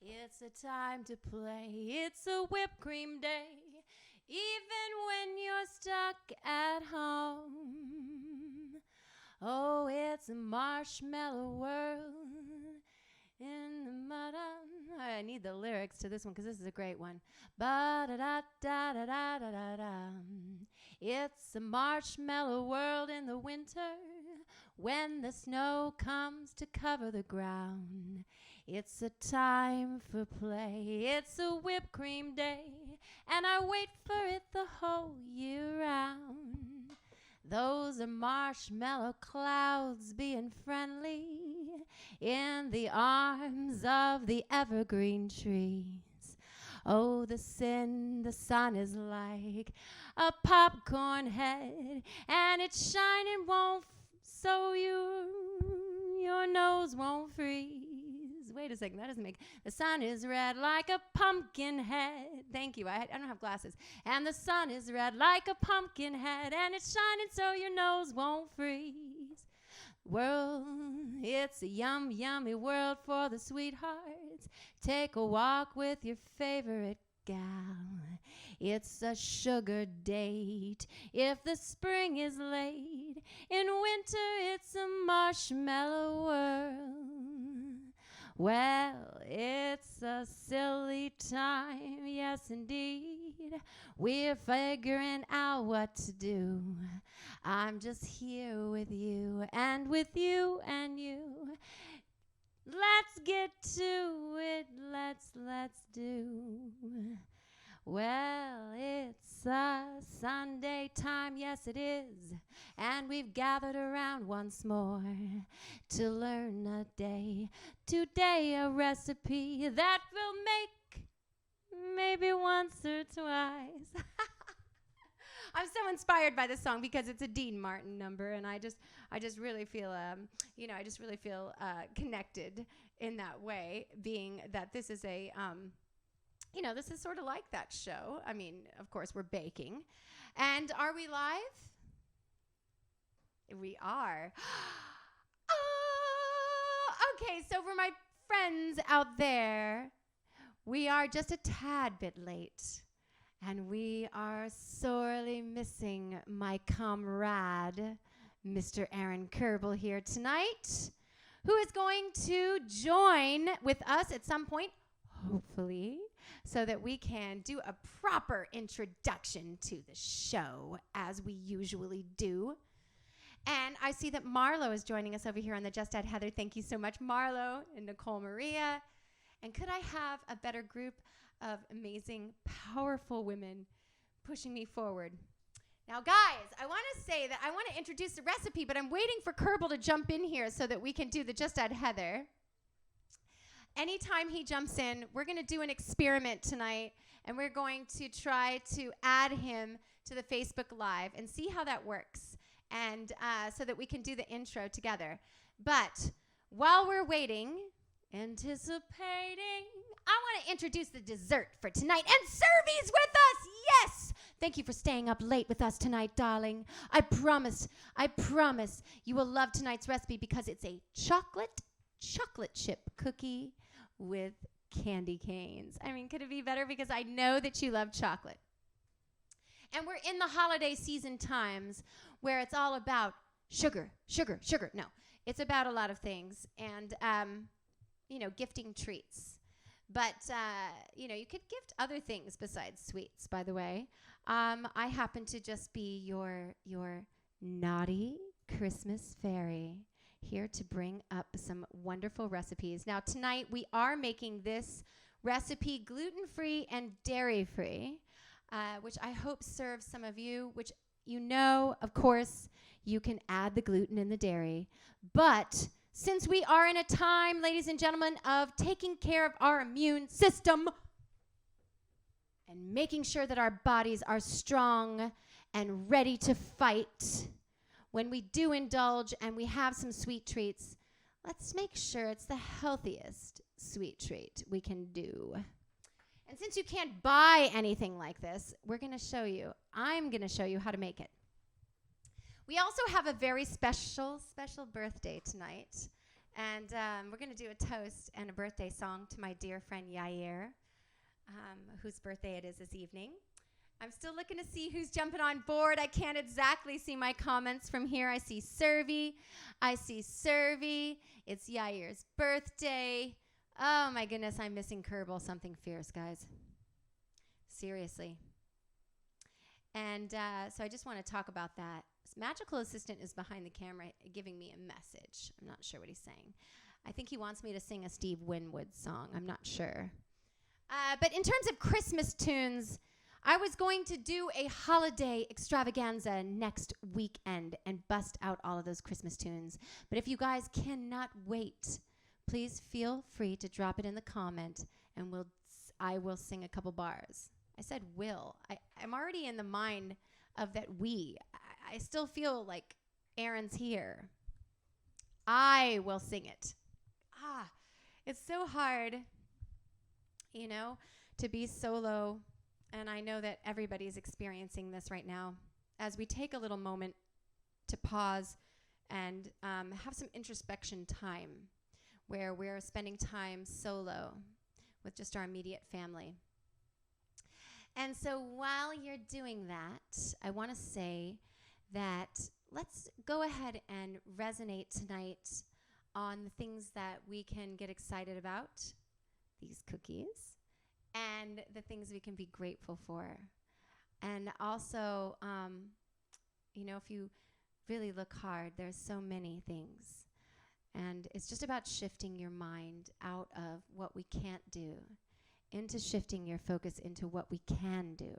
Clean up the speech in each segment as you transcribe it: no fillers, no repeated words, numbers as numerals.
It's a time to play. It's a whipped cream day. Even when you're stuck at home. Oh, it's a marshmallow world in the mud. I need the lyrics to this one because this is a great one. Ba-da-da-da-da-da-da-da-da. It's a marshmallow world in the winter when the snow comes to cover the ground. It's a time for play. It's a whipped cream day, and I wait for it the whole year round. Those are marshmallow clouds being friendly in the arms of the evergreen trees. Oh, the sun is like a popcorn head, and it's shining so your nose won't freeze. Wait a second, that doesn't make. The sun is red like a pumpkin head. Thank you, I don't have glasses. And the sun is red like a pumpkin head, and it's shining so your nose won't freeze. World, it's a yummy world for the sweethearts. Take a walk with your favorite gal. It's a sugar date if the spring is late. In winter, it's a marshmallow world. Well, it's a silly time, yes indeed. We're figuring out what to do. I'm just here with you and you. Let's get to it, let's do. Well, it's a Sunday time, yes it is, and we've gathered around once more to learn today a recipe that will make maybe once or twice. I'm so inspired by this song because it's a Dean Martin number, and I just really feel, connected in that way, being that this is a, this is sort of like that show. I mean, of course, we're baking. And are we live? We are. Oh, okay, so for my friends out there, we are just a tad bit late. And we are sorely missing my comrade, Mr. Aaron Kerbel, here tonight, who is going to join with us at some point, hopefully, so that we can do a proper introduction to the show, as we usually do. And I see that Marlo is joining us over here on the Just Add Heather. Thank you so much, Marlo and Nicole Maria. And could I have a better group of amazing, powerful women pushing me forward? Now, guys, I want to say that I want to introduce the recipe, but I'm waiting for Kerbel to jump in here so that we can do the Just Add Heather. Anytime he jumps in, we're going to do an experiment tonight, and we're going to try to add him to the Facebook Live and see how that works, and so that we can do the intro together. But while we're waiting, anticipating, I want to introduce the dessert for tonight, and Servy's with us. Yes! Thank you for staying up late with us tonight, darling. I promise you will love tonight's recipe because it's a chocolate chip cookie with candy canes. I mean, could it be better? Because I know that you love chocolate. And we're in the holiday season times where it's all about sugar. No, it's about a lot of things. And, gifting treats. But, you could gift other things besides sweets, by the way. I happen to just be your naughty Christmas fairy, here to bring up some wonderful recipes. Now, tonight we are making this recipe gluten-free and dairy-free, which I hope serves some of you, which of course, you can add the gluten and the dairy. But since we are in a time, ladies and gentlemen, of taking care of our immune system and making sure that our bodies are strong and ready to fight, when we do indulge and we have some sweet treats, let's make sure it's the healthiest sweet treat we can do. And since you can't buy anything like this, I'm going to show you how to make it. We also have a very special birthday tonight. And we're going to do a toast and a birthday song to my dear friend Yair, whose birthday it is this evening. I'm still looking to see who's jumping on board. I can't exactly see my comments from here. I see Servi. It's Yair's birthday. Oh, my goodness, I'm missing Kerbal. Something fierce, guys. Seriously. And so I just want to talk about that. Magical Assistant is behind the camera giving me a message. I'm not sure what he's saying. I think he wants me to sing a Steve Winwood song. I'm not sure. But in terms of Christmas tunes, I was going to do a holiday extravaganza next weekend and bust out all of those Christmas tunes. But if you guys cannot wait, please feel free to drop it in the comment, and I will sing a couple bars. I said will. I'm already in the mind of that we. I still feel like Aaron's here. I will sing it. It's so hard, to be solo. And I know that everybody's experiencing this right now. As we take a little moment to pause and have some introspection time where we're spending time solo with just our immediate family. And so while you're doing that, I want to say that let's go ahead and resonate tonight on the things that we can get excited about, these cookies, and the things we can be grateful for. And also, if you really look hard, there's so many things. And it's just about shifting your mind out of what we can't do into shifting your focus into what we can do.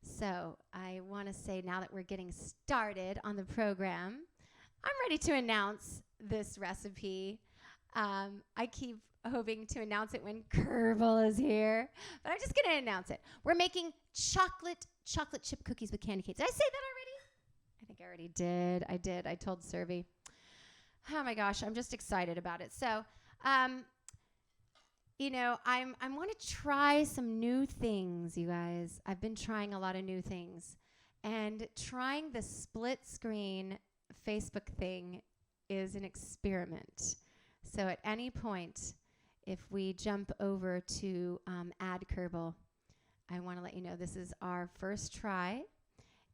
So I want to say, now that we're getting started on the program, I'm ready to announce this recipe. I keep hoping to announce it when Kerbal is here, but I'm just going to announce it. We're making chocolate chip cookies with candy canes. Did I say that already? I think I already did. I did. I told Servi. Oh my gosh, I'm just excited about it. So, I want to try some new things, you guys. I've been trying a lot of new things, and trying the split screen Facebook thing is an experiment. So at any point, if we jump over to add Kerbal, I want to let you know this is our first try,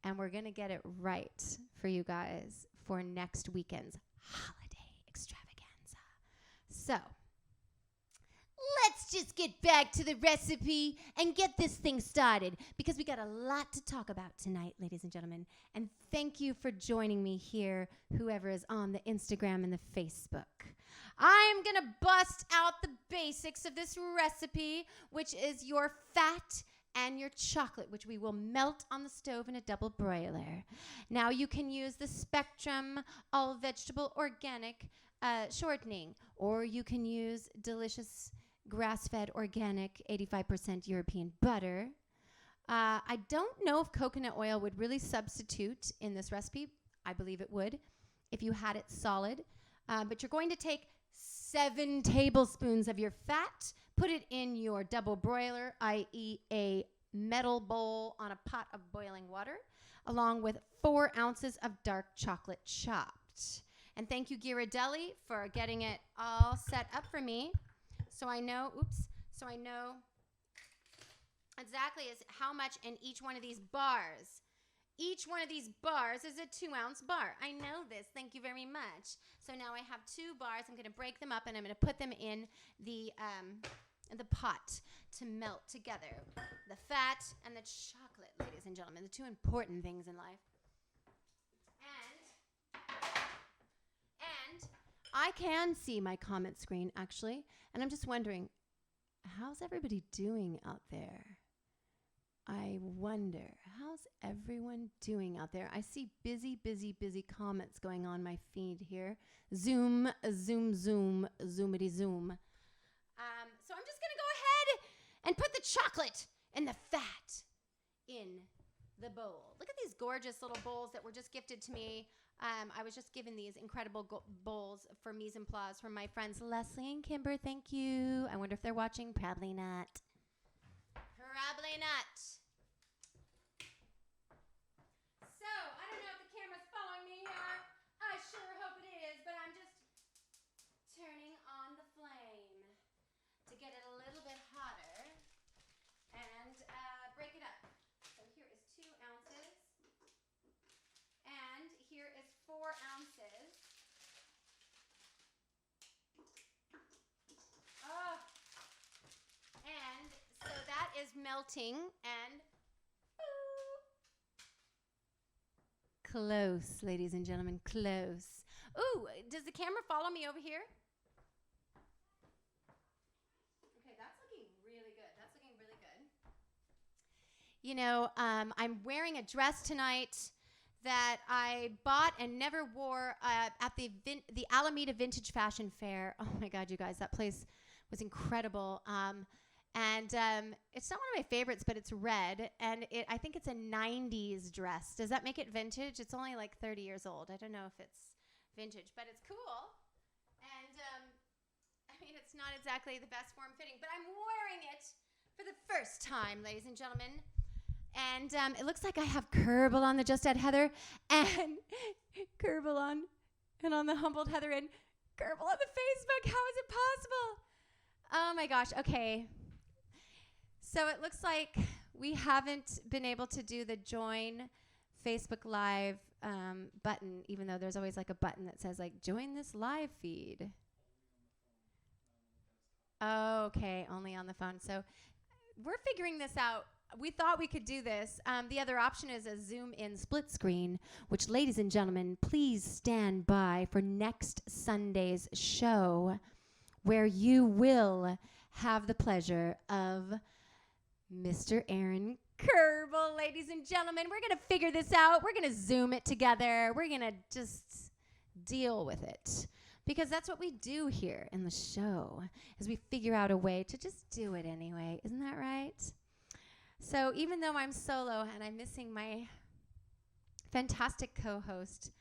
and we're going to get it right for you guys for next weekend's holiday extravaganza. So let's just get back to the recipe and get this thing started, because we got a lot to talk about tonight, ladies and gentlemen. And thank you for joining me here, whoever is on the Instagram and the Facebook. I'm going to bust out the basics of this recipe, which is your fat and your chocolate, which we will melt on the stove in a double broiler. Now you can use the Spectrum all vegetable organic shortening, or you can use delicious grass-fed organic 85% European butter. I don't know if coconut oil would really substitute in this recipe. I believe it would if you had it solid. But you're going to take 7 tablespoons of your fat, put it in your double broiler, i.e. a metal bowl on a pot of boiling water, along with 4 ounces of dark chocolate chopped. And thank you, Ghirardelli, for getting it all set up for me. So I know exactly how much in each one of these bars. Each one of these bars is a 2-ounce bar. I know this. Thank you very much. So now I have 2 bars. I'm going to break them up, and I'm going to put them in the pot to melt together. The fat and the chocolate, ladies and gentlemen, the 2 important things in life. And I can see my comment screen, actually, and I'm just wondering, how's everybody doing out there? I wonder, how's everyone doing out there? I see busy comments going on my feed here. Zoom, zoomity zoom. So I'm just going to go ahead and put the chocolate and the fat in the bowl. Look at these gorgeous little bowls that were just gifted to me. I was just given these incredible bowls for mise en place from my friends Leslie and Kimber. Thank you. I wonder if they're watching. Probably not. Probably not. So, I don't know if the camera's following me here. I sure hope it is, but I'm just is melting and close, ladies and gentlemen, close. Ooh, does the camera follow me over here? Okay, that's looking really good. That's looking really good. You know, I'm wearing a dress tonight that I bought and never wore at the Alameda Vintage Fashion Fair. Oh my God, you guys, that place was incredible. And it's not one of my favorites, but it's red, and I think it's a 90s dress. Does that make it vintage? It's only like 30 years old. I don't know if it's vintage, but it's cool. And I mean, it's not exactly the best form fitting, but I'm wearing it for the first time, ladies and gentlemen. And it looks like I have Kerbal on the Just Add Heather, and Kerbal on the Humbled Heather, and Kerbal on the Facebook. How is it possible? Oh my gosh. Okay. So it looks like we haven't been able to do the join Facebook Live button, even though there's always like a button that says like join this live feed. Okay, only on the phone. So we're figuring this out. We thought we could do this. The other option is a Zoom in split screen, which, ladies and gentlemen, please stand by for next Sunday's show, where you will have the pleasure of Mr. Aaron Kerbal, ladies and gentlemen. We're going to figure this out. We're going to Zoom it together. We're going to just deal with it, because that's what we do here in the show, is we figure out a way to just do it anyway. Isn't that right? So even though I'm solo and I'm missing my fantastic co-host,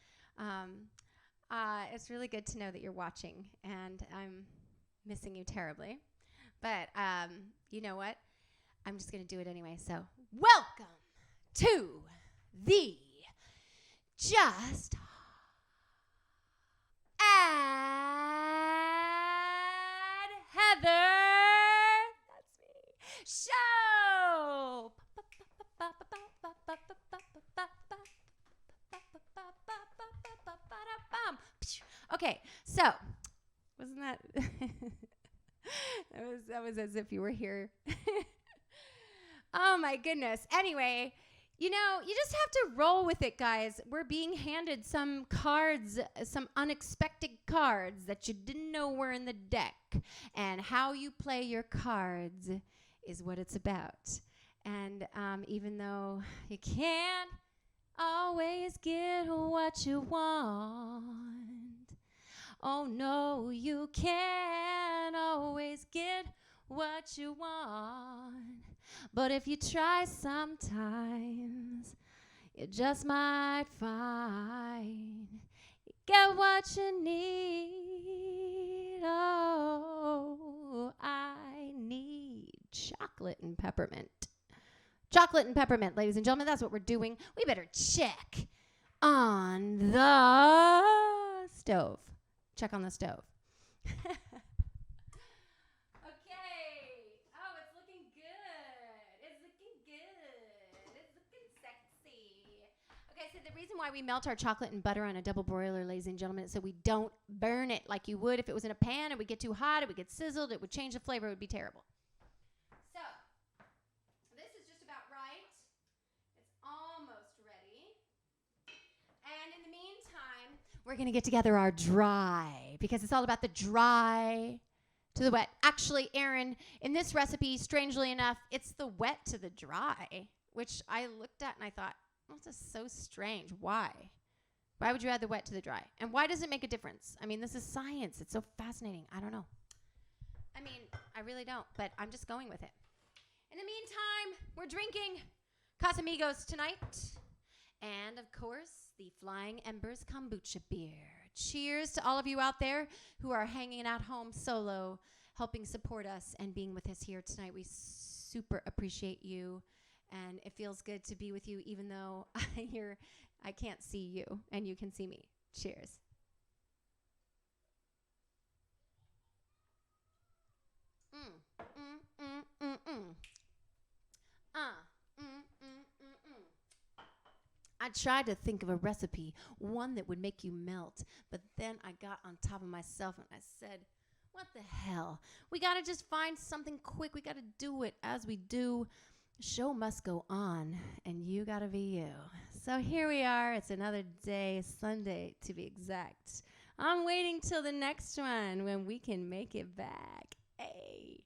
it's really good to know that you're watching, and I'm missing you terribly. But you know what? I'm just going to do it anyway. So welcome to the Just Add Heather, that's me, show. Okay, so wasn't that that was as if you were here. Oh my goodness. Anyway, you know, you just have to roll with it, guys. We're being handed some cards, some unexpected cards that you didn't know were in the deck. And how you play your cards is what it's about. And even though you can't always get what you want, oh no, you can't always get what you want. But if you try sometimes, you just might find you get what you need. Oh, I need chocolate and peppermint. Chocolate and peppermint, ladies and gentlemen, that's what we're doing. We better check on the stove. Check on the stove. The reason why we melt our chocolate and butter on a double broiler, ladies and gentlemen, is so we don't burn it like you would if it was in a pan. It would get too hot. It would get sizzled. It would change the flavor. It would be terrible. So this is just about right. It's almost ready. And in the meantime, we're going to get together our dry, because it's all about the dry to the wet. Actually, Aaron, in this recipe, strangely enough, it's the wet to the dry, which I looked at and I thought, this is so strange. Why? Why would you add the wet to the dry? And why does it make a difference? I mean, this is science. It's so fascinating. I don't know. I mean, I really don't, but I'm just going with it. In the meantime, we're drinking Casamigos tonight. And, of course, the Flying Embers Kombucha beer. Cheers to all of you out there who are hanging out home solo, helping support us and being with us here tonight. We super appreciate you. And it feels good to be with you, even though I can't see you and you can see me. Cheers. I tried to think of a recipe, one that would make you melt, but then I got on top of myself and I said, What the hell? We got to just find something quick. We got to do it as we do. Show must go on, and you got to be you. So here we are. It's another day, Sunday to be exact. I'm waiting till the next one when we can make it back. Hey.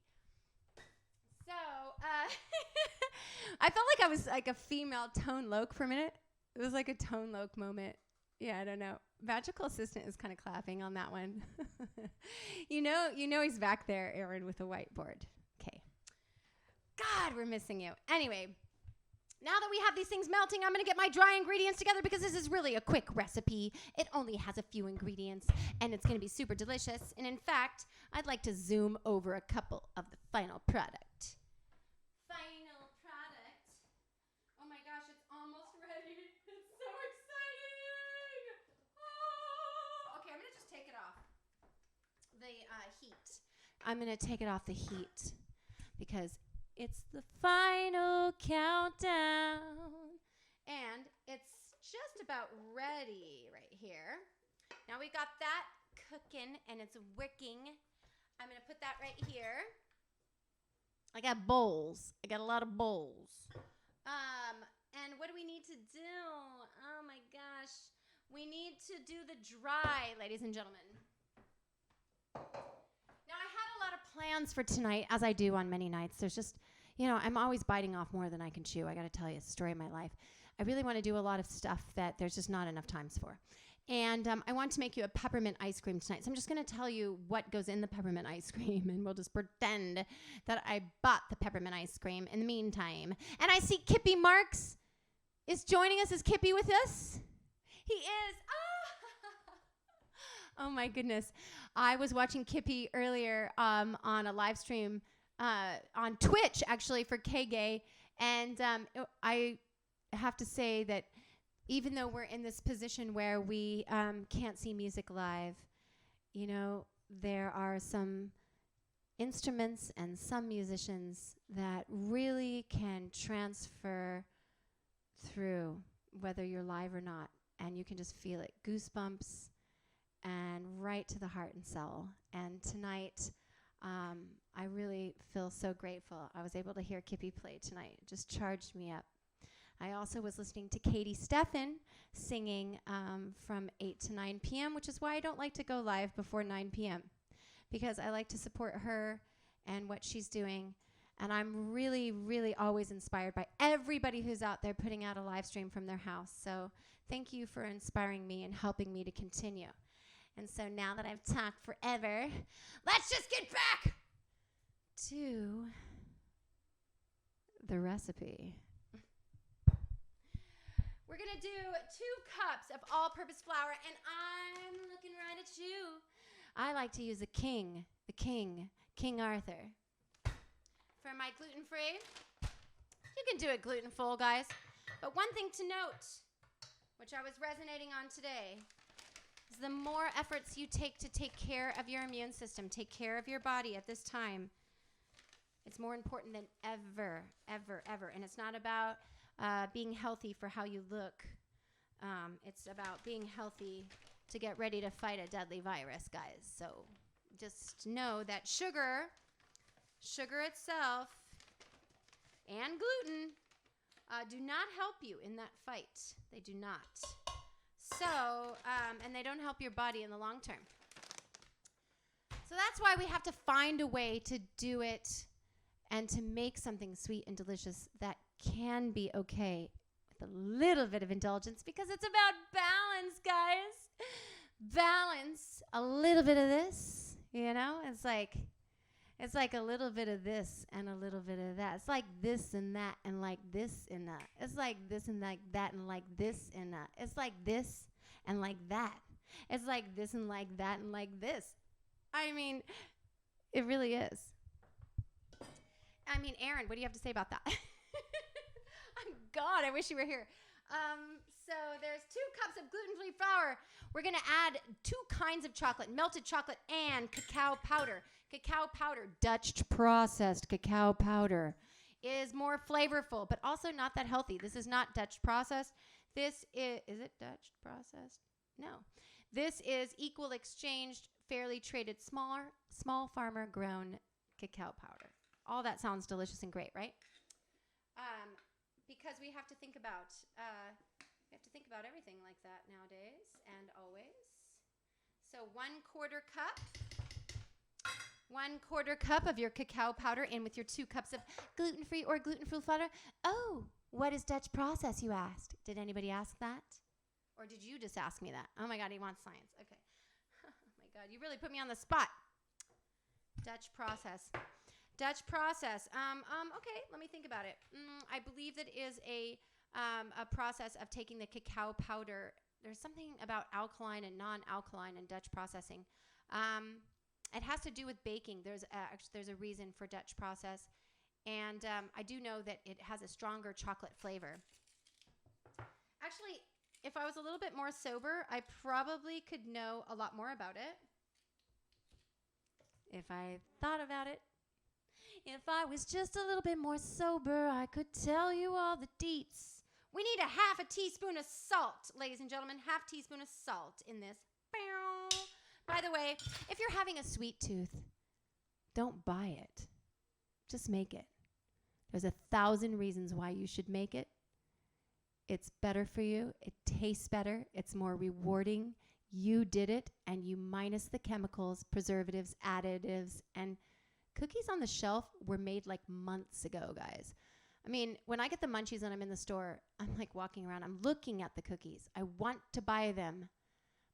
So, I felt like I was like a female Tone Loc for a minute. It was like a Tone Loc moment. Yeah, I don't know. Magical Assistant is kind of clapping on that one. You know he's back there, Aaron, with a whiteboard. Okay. God, we're missing you. Anyway, now that we have these things melting, I'm going to get my dry ingredients together because this is really a quick recipe. It only has a few ingredients, and it's going to be super delicious. And in fact, I'd like to zoom over a couple of the final product. Final product. Oh my gosh, it's almost ready. It's so exciting. Oh. Okay, I'm going to just take it off the heat. I'm going to take it off the heat because it's the final countdown. And it's just about ready right here. Now we got that cooking and it's wicking. I'm going to put that right here. I got bowls. I got a lot of bowls. And what do we need to do? Oh my gosh. We need to do the dry, ladies and gentlemen. Now, I had a lot of plans for tonight, as I do on many nights. There's just, I'm always biting off more than I can chew. I got to tell you, it's the story of my life. I really want to do a lot of stuff that there's just not enough times for. And I want to make you a peppermint ice cream tonight. So I'm just going to tell you what goes in the peppermint ice cream, and we'll just pretend that I bought the peppermint ice cream in the meantime. And I see Kippy Marks is joining us. Is Kippy with us? He is. Oh, my goodness. I was watching Kippy earlier on a live stream on Twitch, actually, for K-Gay. And I have to say that even though we're in this position where we can't see music live, there are some instruments and some musicians that really can transfer through, whether you're live or not. And you can just feel it. Goosebumps. And right to the heart and soul. And tonight, I really feel so grateful. I was able to hear Kippy play tonight. It just charged me up. I also was listening to Katie Steffen singing from 8 to 9 p.m., which is why I don't like to go live before 9 p.m., because I like to support her and what she's doing. And I'm really, really always inspired by everybody who's out there putting out a live stream from their house. So thank you for inspiring me and helping me to continue. And so now that I've talked forever, let's just get back to the recipe. We're going to do 2 cups of all-purpose flour, and I'm looking right at you. I like to use the King Arthur. For my gluten-free, you can do it gluten-full, guys. But one thing to note, which I was resonating on today, is the more efforts you take to take care of your immune system, take care of your body at this time, it's more important than ever, ever, ever. And it's not about being healthy for how you look. It's about being healthy to get ready to fight a deadly virus, guys. So just know that sugar itself, and gluten do not help you in that fight. They do not. So, and they don't help your body in the long term. So that's why we have to find a way to do it and to make something sweet and delicious that can be okay with a little bit of indulgence, because it's about balance, guys. Balance. A little bit of this, It's like a little bit of this and a little bit of that. It's like this and that and like this and that. It's like this and like that and like this and that. It's like this and like that. It's like this and like that and like this. I mean, it really is. I mean, Aaron, what do you have to say about that? God, I wish you were here. So there's 2 cups of gluten-free flour. We're going to add 2 kinds of chocolate, melted chocolate and cacao powder. Cacao powder, Dutch processed cacao powder, is more flavorful, but also not that healthy. This is not Dutch processed. This is it Dutch processed? No. This is equal exchanged fairly traded, small farmer grown cacao powder. All that sounds delicious and great, right? Because we have to think about everything like that nowadays and always. So 1/4 cup. 1/4 cup of your cacao powder in with your 2 cups of gluten-free or gluten-free flour. Oh, what is Dutch process, you asked? Did anybody ask that? Or did you just ask me that? Oh my God, he wants science. Okay. Oh my God, you really put me on the spot. Dutch process. Dutch process. Okay, let me think about it. I believe that is a process of taking the cacao powder. There's something about alkaline and non-alkaline in Dutch processing. It has to do with baking. There's a reason for Dutch process. And I do know that it has a stronger chocolate flavor. Actually, if I was a little bit more sober, I probably could know a lot more about it. If I thought about it. If I was just a little bit more sober, I could tell you all the deets. We need a 1/2 teaspoon of salt, ladies and gentlemen. 1/2 teaspoon of salt in this. By the way, if you're having a sweet tooth, don't buy it. Just make it. There's 1,000 reasons why you should make it. It's better for you. It tastes better. It's more rewarding. You did it, and you minus the chemicals, preservatives, additives, and cookies on the shelf were made like months ago, guys. I mean, when I get the munchies and I'm in the store, I'm like walking around. I'm looking at the cookies. I want to buy them.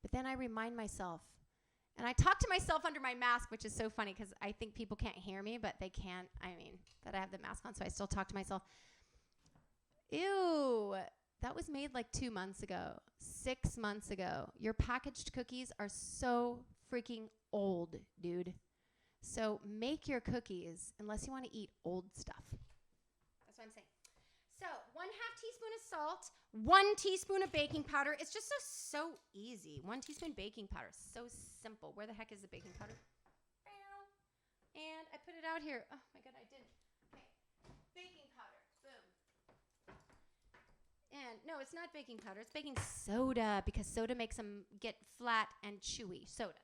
But then I remind myself, and I talk to myself under my mask, which is so funny because I think people can't hear me, but they can't. I mean, that I have the mask on, so I still talk to myself. Ew, that was made like 2 months ago, 6 months ago. Your packaged cookies are so freaking old, dude. So make your cookies unless you want to eat old stuff. That's what I'm saying. So 1/2 teaspoon of salt, 1 teaspoon of baking powder. It's just so easy. 1 teaspoon baking powder. So simple. Where the heck is the baking powder? And I put it out here. Oh my God, I didn't. Okay. Baking powder. Boom. And no, it's not baking powder. It's baking soda because soda makes them get flat and chewy. Soda.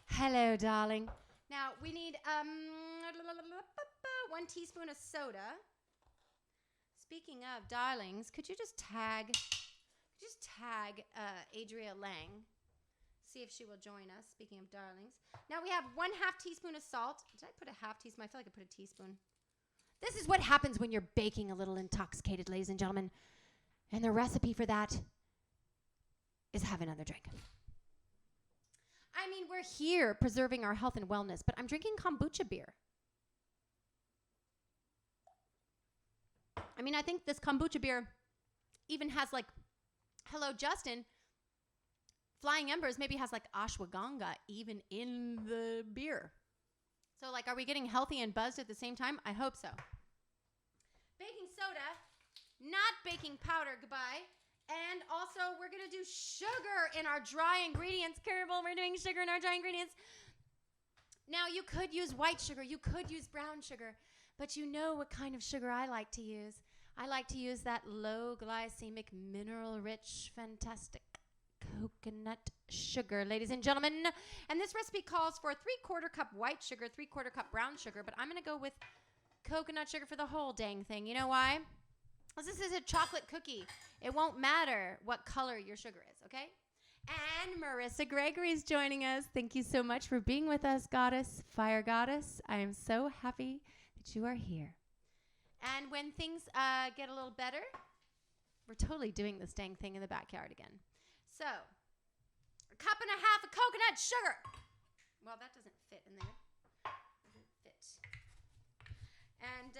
Hello, darling. Now, we need 1 teaspoon of soda. Speaking of darlings, could you just tag Adria Lang? See if she will join us. Speaking of darlings. Now, we have 1/2 teaspoon of salt. Did I put a 1/2 teaspoon? I feel like I put a teaspoon. This is what happens when you're baking a little intoxicated, ladies and gentlemen. And the recipe for that is have another drink. I mean, we're here preserving our health and wellness, but I'm drinking kombucha beer. I mean, I think this kombucha beer even has like, hello, Justin, Flying Embers maybe has like ashwagandha even in the beer. So like, are we getting healthy and buzzed at the same time? I hope so. Baking soda, not baking powder, goodbye. And also, we're going to do sugar in our dry ingredients. Careful, we're doing sugar in our dry ingredients. Now, you could use white sugar. You could use brown sugar. But you know what kind of sugar I like to use. I like to use that low glycemic, mineral-rich, fantastic coconut sugar, ladies and gentlemen. And this recipe calls for 3/4 cup white sugar, 3/4 cup brown sugar. But I'm going to go with coconut sugar for the whole dang thing. You know why? This is a chocolate cookie. It won't matter what color your sugar is, okay? And Marissa Gregory is joining us. Thank you so much for being with us, Goddess, Fire Goddess. I am so happy that you are here. And when things get a little better, we're totally doing this dang thing in the backyard again. So, 1.5 cups of coconut sugar. Well, that doesn't fit in there. Doesn't fit. And,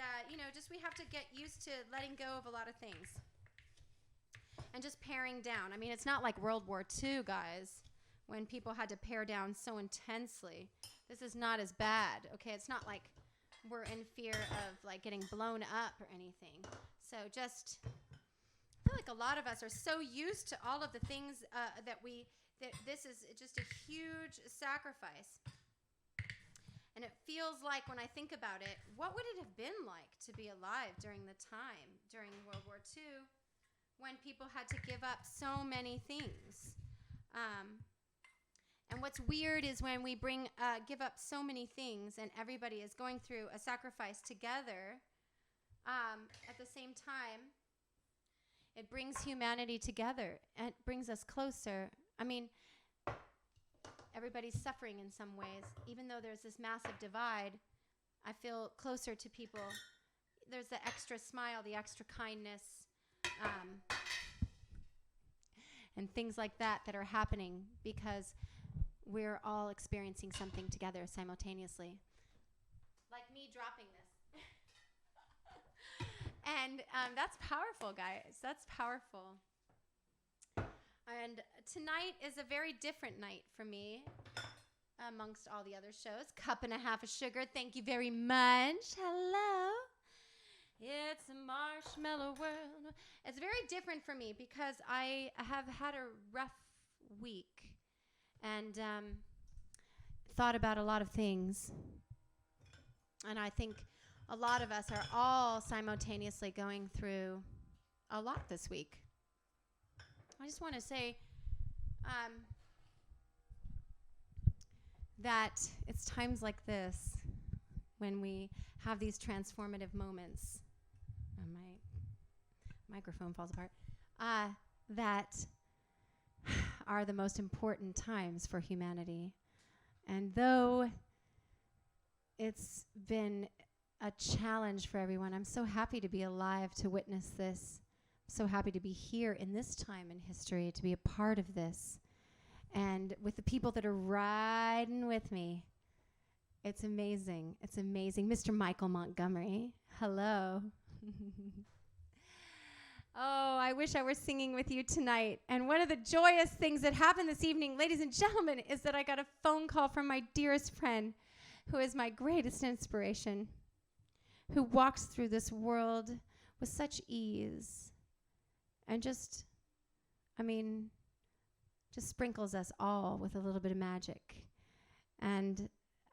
just we have to get used to letting go of a lot of things. And just paring down. I mean, it's not like World War II, guys, when people had to pare down so intensely. This is not as bad, okay? It's not like we're in fear of, like, getting blown up or anything. So just, I feel like a lot of us are so used to all of the things that this is just a huge sacrifice. And it feels like, when I think about it, what would it have been like to be alive during the time, during World War II, when people had to give up so many things. And what's weird is when we give up so many things and everybody is going through a sacrifice together, at the same time, it brings humanity together and it brings us closer. I mean, everybody's suffering in some ways. Even though there's this massive divide, I feel closer to people. There's the extra smile, the extra kindness, and things like that are happening because we're all experiencing something together simultaneously. Like me dropping this. And that's powerful, guys. That's powerful. And tonight is a very different night for me amongst all the other shows. Cup and a half of sugar. Thank you very much. Hello. It's a marshmallow world. It's very different for me because I have had a rough week and thought about a lot of things. And I think a lot of us are all simultaneously going through a lot this week. I just want to say that it's times like this when we have these transformative moments. My microphone falls apart. That are the most important times for humanity. And though it's been a challenge for everyone, I'm so happy to be alive to witness this. I'm so happy to be here in this time in history, to be a part of this. And with the people that are riding with me, it's amazing. It's amazing. Mr. Michael Montgomery, hello. Oh, I wish I were singing with you tonight. And one of the joyous things that happened this evening, ladies and gentlemen, is that I got a phone call from my dearest friend, who is my greatest inspiration, who walks through this world with such ease and just sprinkles us all with a little bit of magic. And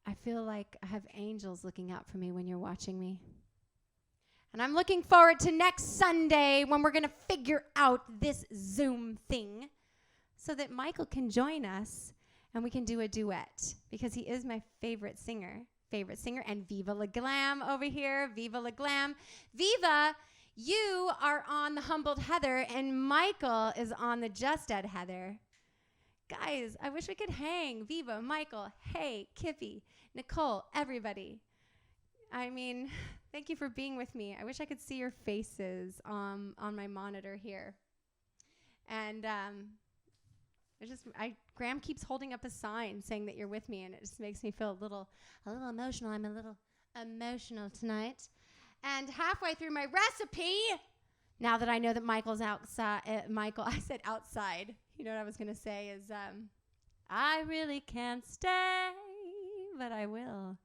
I feel like I have angels looking out for me when you're watching me. And I'm looking forward to next Sunday when we're going to figure out this Zoom thing so that Michael can join us and we can do a duet because he is my favorite singer. And Viva La Glam over here. Viva La Glam. Viva, you are on the Humbled Heather and Michael is on the Just Ed Heather. Guys, I wish we could hang. Viva, Michael, hey, Kippy, Nicole, everybody. I mean, thank you for being with me. I wish I could see your faces on my monitor here. And Graham keeps holding up a sign saying that you're with me, and it just makes me feel a little emotional. I'm a little emotional tonight. And halfway through my recipe, now that I know that Michael's outside, I said outside. You know what I was going to say is, I really can't stay, but I will.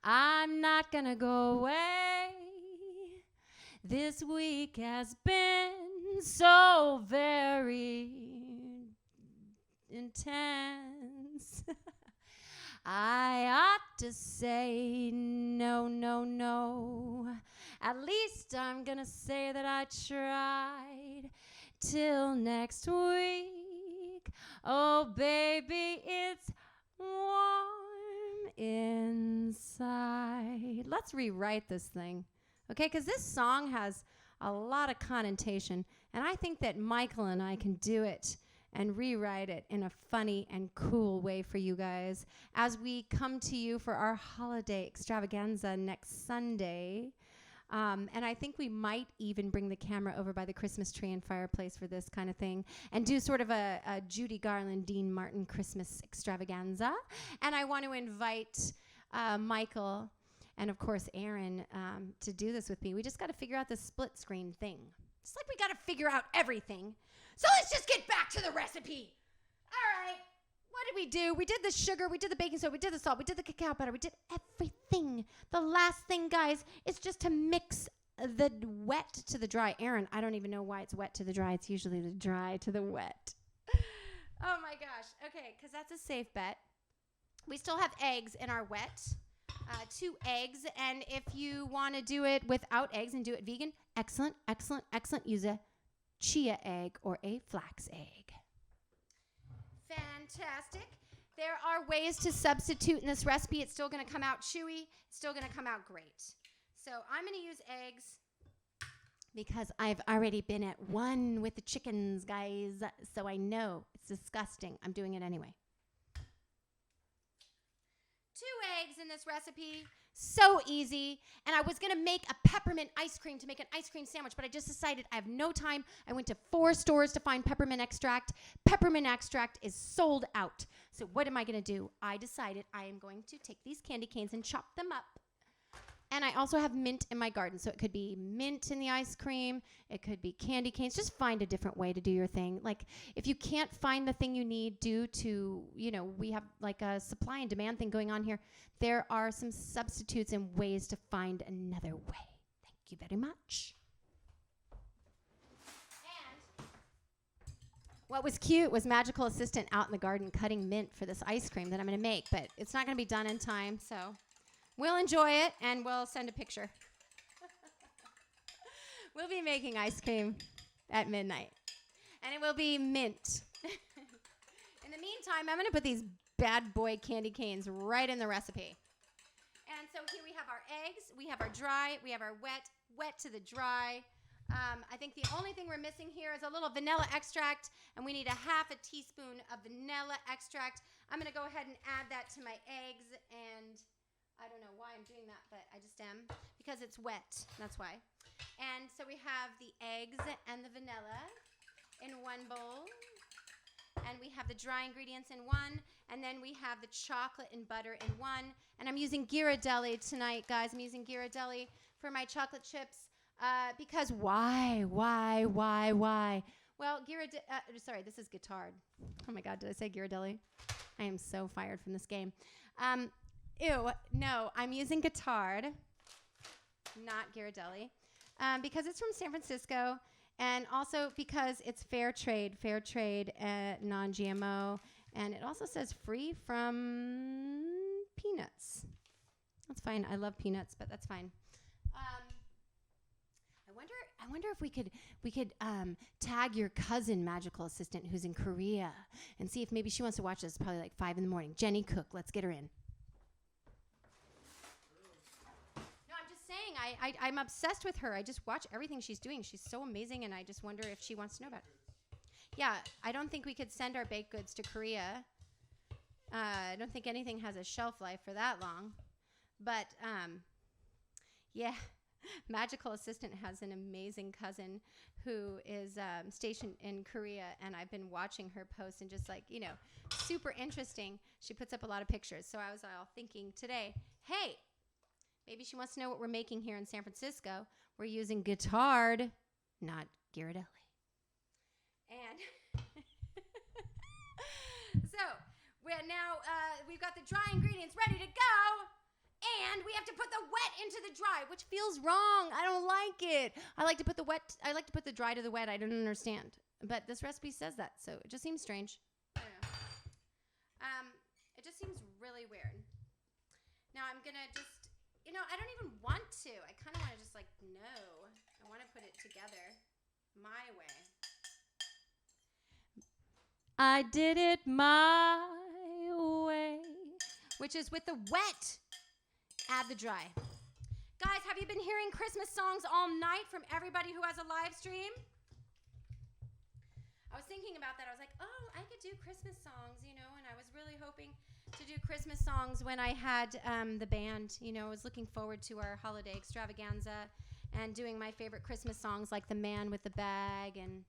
I'm not going to go away. This week has been so very intense. I ought to say no, no, no. At least I'm going to say that I tried. Till next week. Oh, baby, it's warm inside. Let's rewrite this thing, okay? Because this song has a lot of connotation, and I think that Michael and I can do it and rewrite it in a funny and cool way for you guys as we come to you for our holiday extravaganza next Sunday. And I think we might even bring the camera over by the Christmas tree and fireplace for this kind of thing and do sort of a Judy Garland, Dean Martin Christmas extravaganza. And I want to invite Michael and, of course, Aaron to do this with me. We just got to figure out the split screen thing. It's like we got to figure out everything. So let's just get back to the recipe. All right. What did we do? We did the sugar, we did the baking soda, we did the salt, we did the cacao butter, we did everything. The last thing, guys, is just to mix the wet to the dry. Aaron, I don't even know why it's wet to the dry. It's usually the dry to the wet. Oh, my gosh. Okay, because that's a safe bet. We still have eggs in our wet. 2 eggs. And if you want to do it without eggs and do it vegan, excellent, excellent, excellent. Use a chia egg or a flax egg. Fantastic. There are ways to substitute in this recipe. It's still going to come out chewy. It's still going to come out great. So I'm going to use eggs because I've already been at one with the chickens, guys. So I know it's disgusting. I'm doing it anyway. 2 eggs in this recipe. So easy. And I was going to make a peppermint ice cream to make an ice cream sandwich, but I just decided I have no time. I went to 4 stores to find peppermint extract. Peppermint extract is sold out. So what am I going to do? I decided I am going to take these candy canes and chop them up. And I also have mint in my garden. So it could be mint in the ice cream. It could be candy canes. Just find a different way to do your thing. Like, if you can't find the thing you need due to, we have like a supply and demand thing going on here, there are some substitutes and ways to find another way. Thank you very much. And what was cute was Magical Assistant out in the garden cutting mint for this ice cream that I'm going to make. But it's not going to be done in time, so we'll enjoy it, and we'll send a picture. We'll be making ice cream at midnight, and it will be mint. In the meantime, I'm going to put these bad boy candy canes right in the recipe. And so here we have our eggs, we have our dry, we have our wet to the dry. I think the only thing we're missing here is a little vanilla extract, and we need a half a teaspoon of vanilla extract. I'm going to go ahead and add that to my eggs, and I don't know why I'm doing that, but I just am, because it's wet. That's why. And so we have the eggs and the vanilla in one bowl, and we have the dry ingredients in one, and then we have the chocolate and butter in one. And I'm using Ghirardelli tonight, guys. I'm using Ghirardelli for my chocolate chips because why? Well, sorry, this is Guittard. Oh my God, did I say Ghirardelli? I am so fired from this game. Ew, no, I'm using Guittard, not Ghirardelli, because it's from San Francisco, and also because it's fair trade, non-GMO, and it also says free from peanuts. That's fine. I love peanuts, but that's fine. I wonder if we could tag your cousin Magical Assistant who's in Korea and see if maybe she wants to watch this. Probably like 5 a.m. Jenny Cook, let's get her in. I'm obsessed with her. I just watch everything she's doing. She's so amazing, and I just wonder if she wants to know about it. Yeah, I don't think we could send our baked goods to Korea. I don't think anything has a shelf life for that long. But, yeah, Magical Assistant has an amazing cousin who is stationed in Korea, and I've been watching her post and just super interesting. She puts up a lot of pictures. So I was all thinking today, hey, maybe she wants to know what we're making here in San Francisco. We're using Guittard, not Ghirardelli. And so we've got the dry ingredients ready to go, and we have to put the wet into the dry, which feels wrong. I don't like it. I like to put the dry to the wet. I don't understand, but this recipe says that, so it just seems strange. I don't know. It just seems really weird. Now I'm gonna just. I don't even want to. I kind of want to just no. I want to put it together my way. I did it my way, which is with the wet, add the dry. Guys, have you been hearing Christmas songs all night from everybody who has a live stream? I was thinking about that. I was like, oh, I could do Christmas songs, and I was really hoping to do Christmas songs when I had the band. I was looking forward to our holiday extravaganza and doing my favorite Christmas songs like The Man with the Bag, and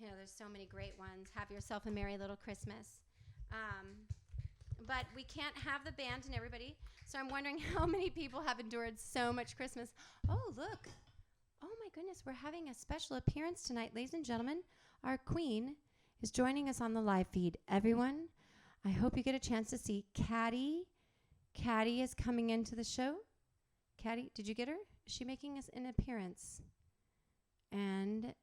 there's so many great ones. Have Yourself a Merry Little Christmas. But we can't have the band and everybody, so I'm wondering how many people have endured so much Christmas. Oh, look. Oh, my goodness. We're having a special appearance tonight, ladies and gentlemen. Our queen is joining us on the live feed. Everyone, I hope you get a chance to see Caddy. Caddy is coming into the show. Caddy, did you get her? Is she making us an appearance? And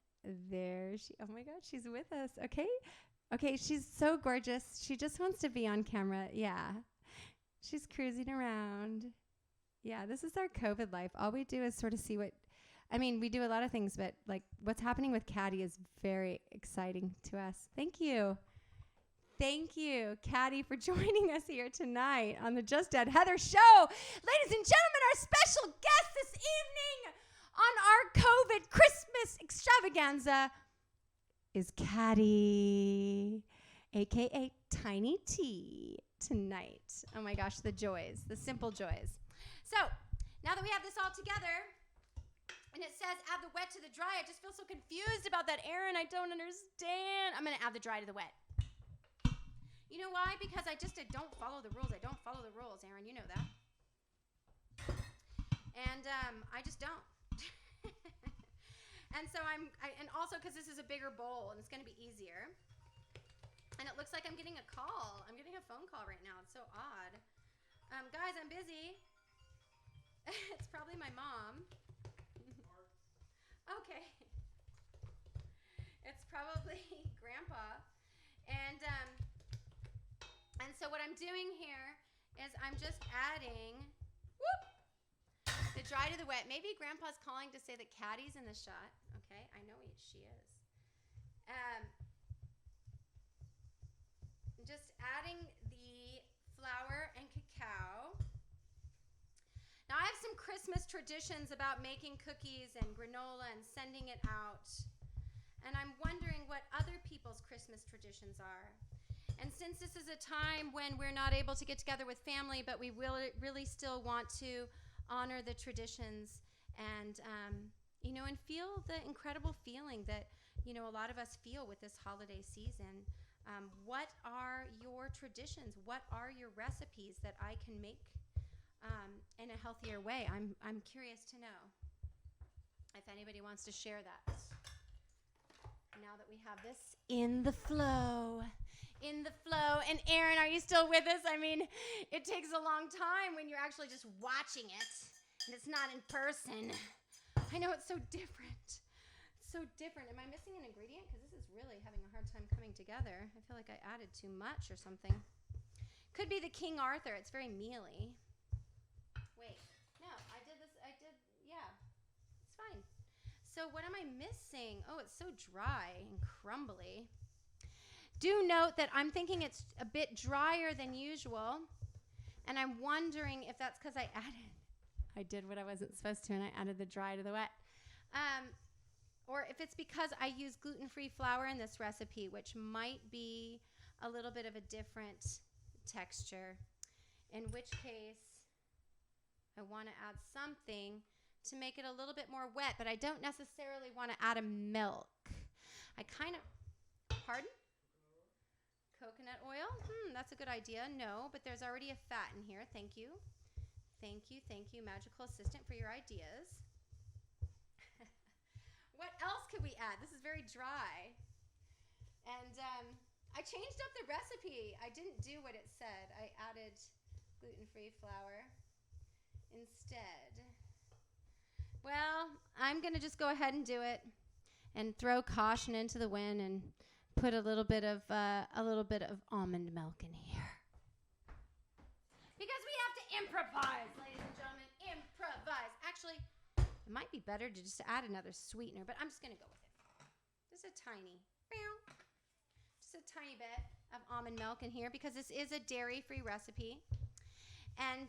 there she, oh my God, she's with us. Okay, she's so gorgeous. She just wants to be on camera. Yeah, she's cruising around. Yeah, this is our COVID life. All we do is sort of see what I mean, we do a lot of things, but like what's happening with Caddy is very exciting to us. Thank you. Thank you, Caddy, for joining us here tonight on the Just Dead Heather Show. Ladies and gentlemen, our special guest this evening on our COVID Christmas extravaganza is Caddy, a.k.a. Tiny T, tonight. Oh my gosh, the joys, the simple joys. So, now that we have this all together, and it says add the wet to the dry, I just feel so confused about that, Aaron. I don't understand. I'm going to add the dry to the wet. You know why? Because I don't follow the rules. I don't follow the rules, Aaron. You know that. And I just don't. And so and also because this is a bigger bowl and it's going to be easier. And it looks like I'm getting a call. I'm getting a phone call right now. It's so odd. Guys, I'm busy. It's probably my mom. Okay. It's probably Grandpa. And so what I'm doing here is I'm just adding the dry to the wet. Maybe Grandpa's calling to say that Caddy's in the shot. Okay, I know she is. Just adding the flour and cacao. Now I have some Christmas traditions about making cookies and granola and sending it out. And I'm wondering what other people's Christmas traditions are. And since this is a time when we're not able to get together with family, but we really still want to honor the traditions and, and feel the incredible feeling that, a lot of us feel with this holiday season. What are your traditions? What are your recipes that I can make in a healthier way? I'm curious to know if anybody wants to share that. Now that we have this in the flow. And Aaron, are you still with us? I mean, it takes a long time when you're actually just watching it and it's not in person. I know it's so different. Am I missing an ingredient? Because this is really having a hard time coming together. I feel like I added too much or something. Could be the King Arthur. It's very mealy. Wait, no, yeah, it's fine. So what am I missing? Oh, it's so dry and crumbly. Do note that I'm thinking it's a bit drier than usual, and I'm wondering if that's because I did what I wasn't supposed to, and I added the dry to the wet. Or if it's because I use gluten-free flour in this recipe, which might be a little bit of a different texture, in which case I want to add something to make it a little bit more wet, but I don't necessarily want to add a milk. Pardon? Coconut oil? That's a good idea. No, but there's already a fat in here. Thank you. Thank you, magical assistant, for your ideas. What else could we add? This is very dry. And I changed up the recipe. I didn't do what it said. I added gluten-free flour instead. Well, I'm going to just go ahead and do it and throw caution into the wind and put a little bit of almond milk in here. Because we have to improvise, ladies and gentlemen. Improvise. Actually, it might be better to just add another sweetener, but I'm just going to go with it. Just a tiny bit of almond milk in here because this is a dairy-free recipe. And,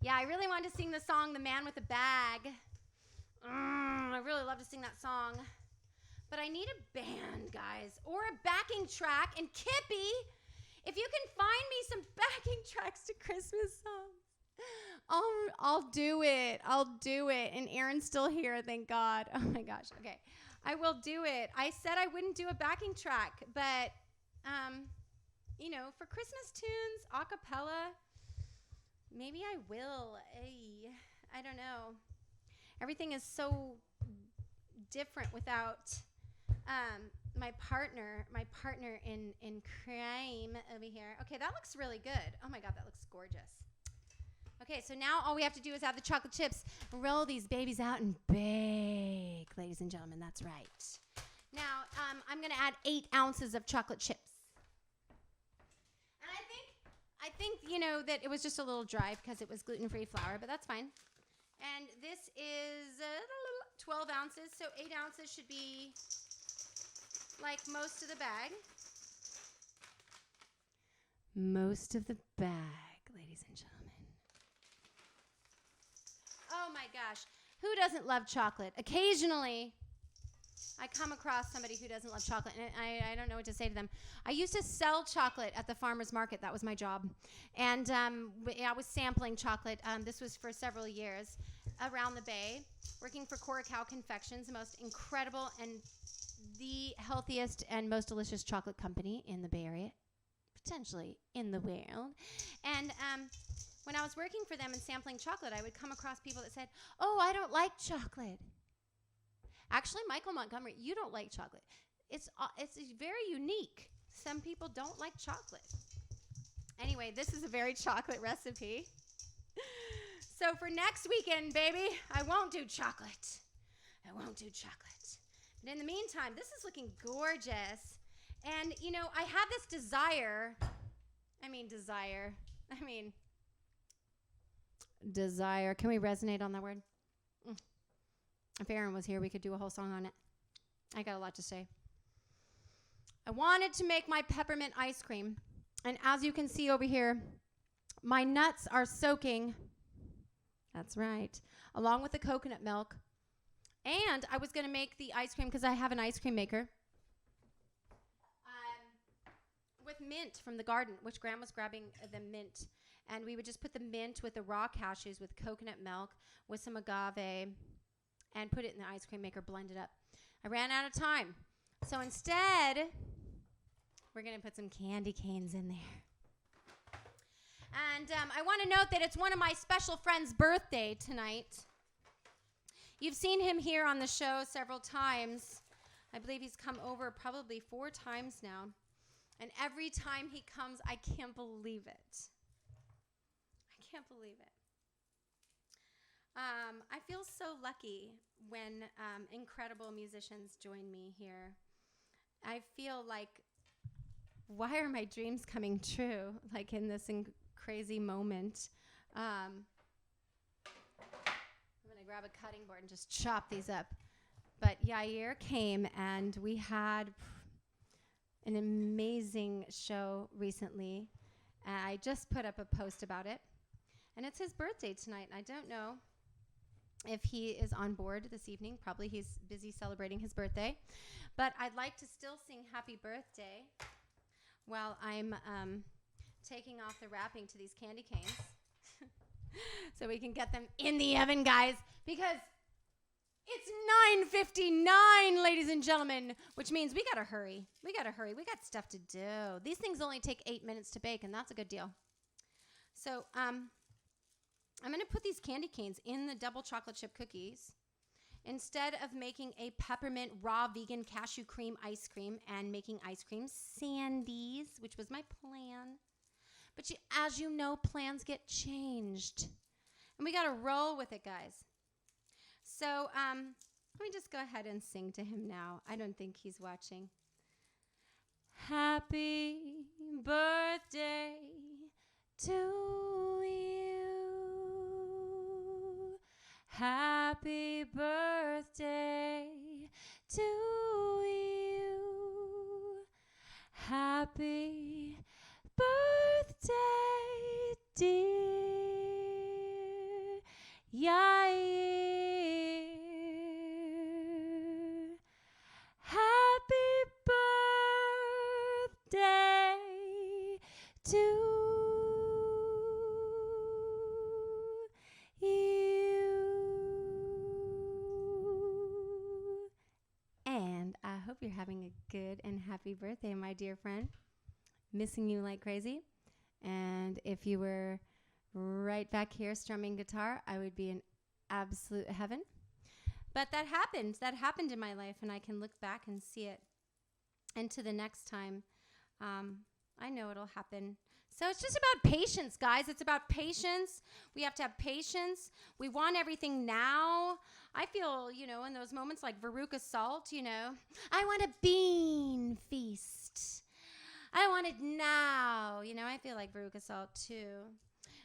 yeah, I really wanted to sing the song, The Man with the Bag. I really love to sing that song. But I need a band, guys, or a backing track. And Kippy, if you can find me some backing tracks to Christmas songs, I'll do it. And Aaron's still here, thank God. Oh, my gosh. Okay, I will do it. I said I wouldn't do a backing track, but, for Christmas tunes, a cappella, maybe I will. I don't know. Everything is so different without my partner in crime over here. Okay, that looks really good. Oh my God, that looks gorgeous. Okay, so now all we have to do is add the chocolate chips, roll these babies out, and bake, ladies and gentlemen. That's right. Now, I'm going to add 8 ounces of chocolate chips. And I think that it was just a little dry because it was gluten-free flour, but that's fine. And this is 12 ounces, so 8 ounces should be like most of the bag. Most of the bag, ladies and gentlemen. Oh my gosh. Who doesn't love chocolate? Occasionally, I come across somebody who doesn't love chocolate, and I don't know what to say to them. I used to sell chocolate at the farmer's market. That was my job. And I was sampling chocolate. This was for several years around the Bay, working for Curacao Confections, the most incredible and the healthiest and most delicious chocolate company in the Bay Area, potentially in the world. And when I was working for them and sampling chocolate, I would come across people that said, "Oh, I don't like chocolate." Actually, Michael Montgomery, you don't like chocolate. It's very unique. Some people don't like chocolate. Anyway, this is a very chocolate recipe. So for next weekend, baby, I won't do chocolate. I won't do chocolate. But in the meantime, this is looking gorgeous. And, you know, I have this desire. Desire. Can we resonate on that word? If Aaron was here, we could do a whole song on it. I got a lot to say. I wanted to make my peppermint ice cream. And as you can see over here, my nuts are soaking. That's right. Along with the coconut milk. And I was going to make the ice cream because I have an ice cream maker. With mint from the garden, which Graham was grabbing the mint. And we would just put the mint with the raw cashews with coconut milk with some agave and put it in the ice cream maker, blend it up. I ran out of time. So instead, we're going to put some candy canes in there. And I want to note that it's one of my special friends' birthday tonight. You've seen him here on the show several times. I believe he's come over probably 4 times now. And every time he comes, I can't believe it. I can't believe it. I feel so lucky when incredible musicians join me here. I feel like, why are my dreams coming true? Like in this crazy moment. I'm going to grab a cutting board and just chop these up. But Yair came and we had an amazing show recently. I just put up a post about it. And it's his birthday tonight. And I don't know if he is on board this evening. Probably he's busy celebrating his birthday. But I'd like to still sing happy birthday while I'm taking off the wrapping to these candy canes. So we can get them in the oven, guys. Because it's 9:59, ladies and gentlemen, which means we got to hurry. We got stuff to do. These things only take 8 minutes to bake, and that's a good deal. So I'm going to put these candy canes in the double chocolate chip cookies instead of making a peppermint raw vegan cashew cream ice cream and making ice cream sandies, which was my plan. But as you know, plans get changed. And we got to roll with it, guys. So let me just go ahead and sing to him now. I don't think he's watching. Happy birthday to you. Happy birthday to you. Happy birthday, dear Yair. Happy birthday to you. And I hope you're having a good and happy birthday, my dear friend. Missing you like crazy. And if you were right back here strumming guitar, I would be in absolute heaven. But that happened. That happened in my life, and I can look back and see it. And to the next time, I know it'll happen. So it's just about patience, guys. It's about patience. We have to have patience. We want everything now. I feel, in those moments like Veruca Salt, I want a bean feast. I want it now. I feel like Veruca Salt too.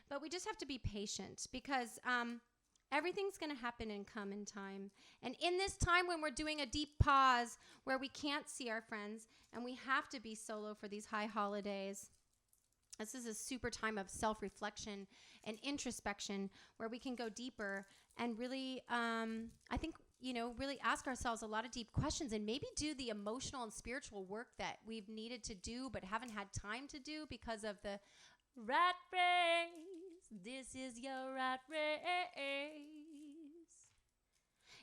But we just have to be patient because Everything's going to happen and come in time. And in this time when we're doing a deep pause where we can't see our friends and we have to be solo for these high holidays, this is a super time of self-reflection and introspection where we can go deeper and really, I think, really ask ourselves a lot of deep questions and maybe do the emotional and spiritual work that we've needed to do but haven't had time to do because of the rat race. This is your rat race.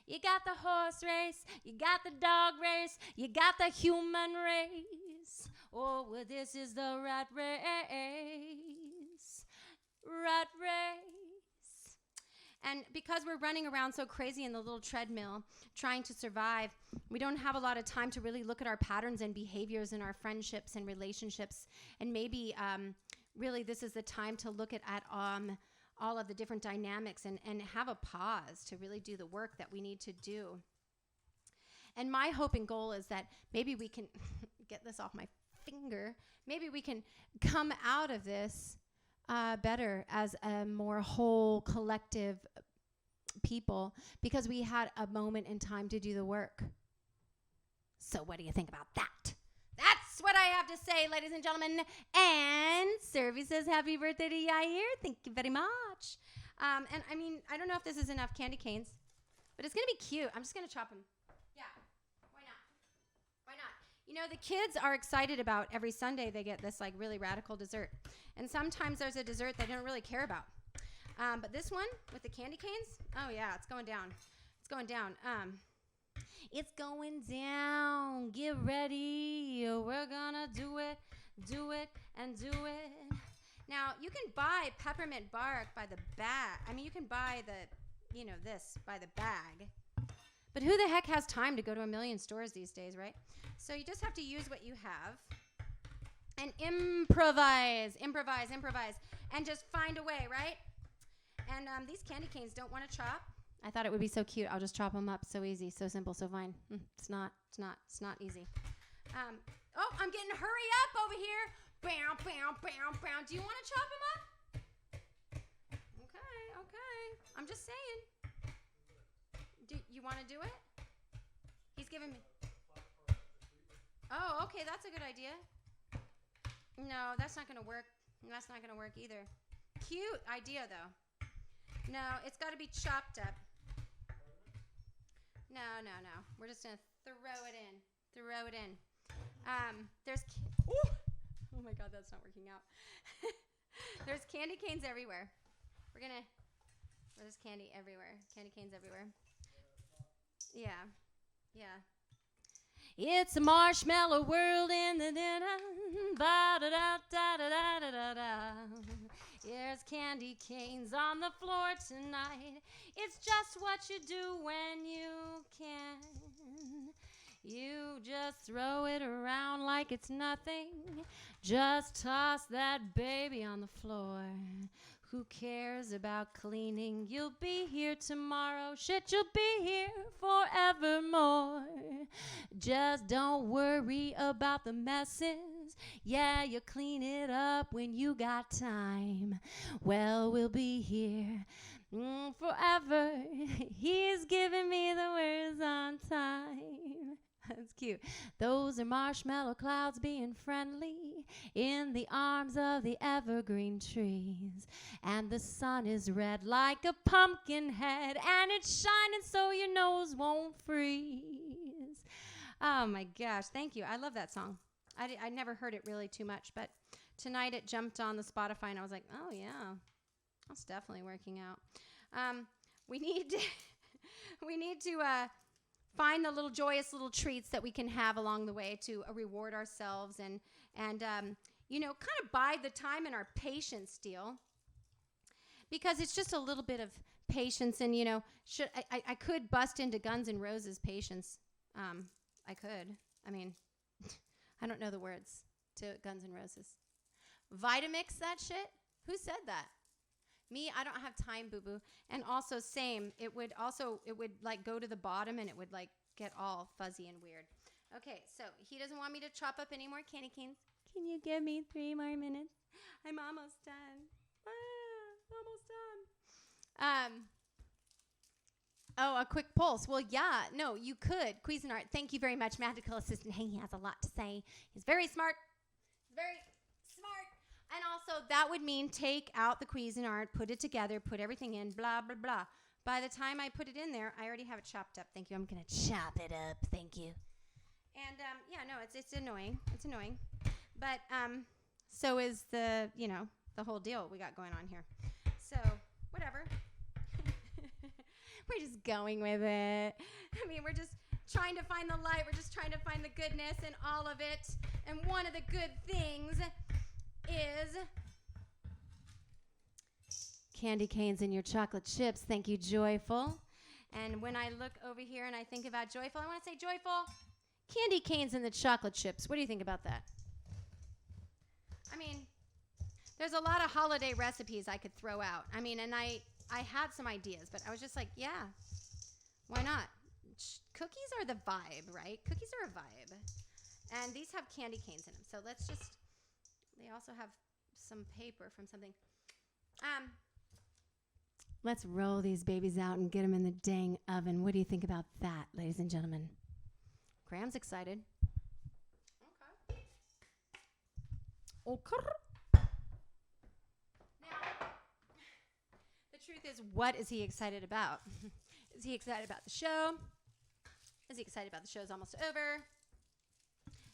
You got the horse race, you got the dog race, you got the human race. Oh, well, this is the rat race. Rat race. And because we're running around so crazy in the little treadmill trying to survive, we don't have a lot of time to really look at our patterns and behaviors in our friendships and relationships. And maybe really this is the time to look at all of the different dynamics and have a pause to really do the work that we need to do. And my hope and goal is that maybe we can get this off my finger. Maybe we can come out of this better as a more whole collective people because we had a moment in time to do the work. So what do you think about that? That's what I have to say, ladies and gentlemen. And Servi says happy birthday to Yair. Thank you very much. And I mean, I don't know if this is enough candy canes, but it's going to be cute. I'm just going to chop them. Yeah, why not? Why not? You know, the kids are excited about every Sunday they get this like really radical dessert. And sometimes there's a dessert they don't really care about. But this one with the candy canes, oh yeah, it's going down. It's going down. It's going down. Get ready. We're gonna do it, and do it. Now, you can buy peppermint bark by the bag. I mean, you can buy this by the bag. But who the heck has time to go to a million stores these days, right? So you just have to use what you have and improvise, and just find a way, right? And these candy canes don't want to chop. I thought it would be so cute. I'll just chop them up. So easy, so simple, so fine. It's not easy. Oh, I'm getting hurry up over here. Bam, bam, bam, bam. Do you want to chop them up? Okay. I'm just saying. Do you want to do it? He's giving me. Oh, okay. That's a good idea. No, that's not going to work. That's not going to work either. Cute idea, though. No, it's got to be chopped up. No. We're just going to throw it in. Oh my God, that's not working out. There's candy canes everywhere. There's candy everywhere. Candy canes everywhere. Yeah. It's a marshmallow world in the dinner. There's candy canes on the floor tonight. It's just what you do when you can. You just throw it around like it's nothing. Just toss that baby on the floor. Who cares about cleaning? You'll be here tomorrow. Shit, you'll be here forevermore. Just don't worry about the messes. Yeah, you clean it up when you got time. Well, we'll be here forever. He's giving me the words on time. That's cute. Those are marshmallow clouds being friendly in the arms of the evergreen trees. And the sun is red like a pumpkin head, and it's shining so your nose won't freeze. Oh my gosh, thank you. I love that song. I never heard it really too much, but tonight it jumped on the Spotify, and I was like, oh yeah, that's definitely working out. We need to find the little joyous little treats that we can have along the way to reward ourselves and kind of bide the time in our patience deal, because it's just a little bit of patience. And I could bust into Guns N' Roses patience. I could. I mean, I don't know the words to Guns N' Roses. Vitamix that shit? Who said that? Me, I don't have time, boo-boo. And also, same, it would like go to the bottom and it would like get all fuzzy and weird. Okay, so he doesn't want me to chop up any more candy canes. Can you give me 3 more minutes? I'm almost done. Almost done. Oh, a quick pulse. Well, yeah, no, you could. Cuisinart, thank you very much. Magical assistant. Hey, he has a lot to say. He's very smart. Very smart. And also, that would mean take out the Cuisinart, put it together, put everything in, blah, blah, blah. By the time I put it in there, I already have it chopped up. Thank you. I'm going to chop it up. Thank you. And, yeah, no, it's annoying. It's annoying. But so is the whole deal we got going on here. So, whatever. We're just going with it. I mean, we're just trying to find the light. We're just trying to find the goodness in all of it. And one of the good things is candy canes in your chocolate chips. Thank you, Joyful. And when I look over here and I think about Joyful, I want to say, Joyful, candy canes in the chocolate chips. What do you think about that? I mean, there's a lot of holiday recipes I could throw out. I mean, and I had some ideas, but I was just like, yeah, why not? Cookies are the vibe, right? Cookies are a vibe. And these have candy canes in them. So let's just, they also have some paper from something. Let's roll these babies out and get them in the dang oven. What do you think about that, ladies and gentlemen? Graham's excited. Okay. Now, the truth is, what is he excited about? Is he excited about the show? Is he excited about the show's almost over?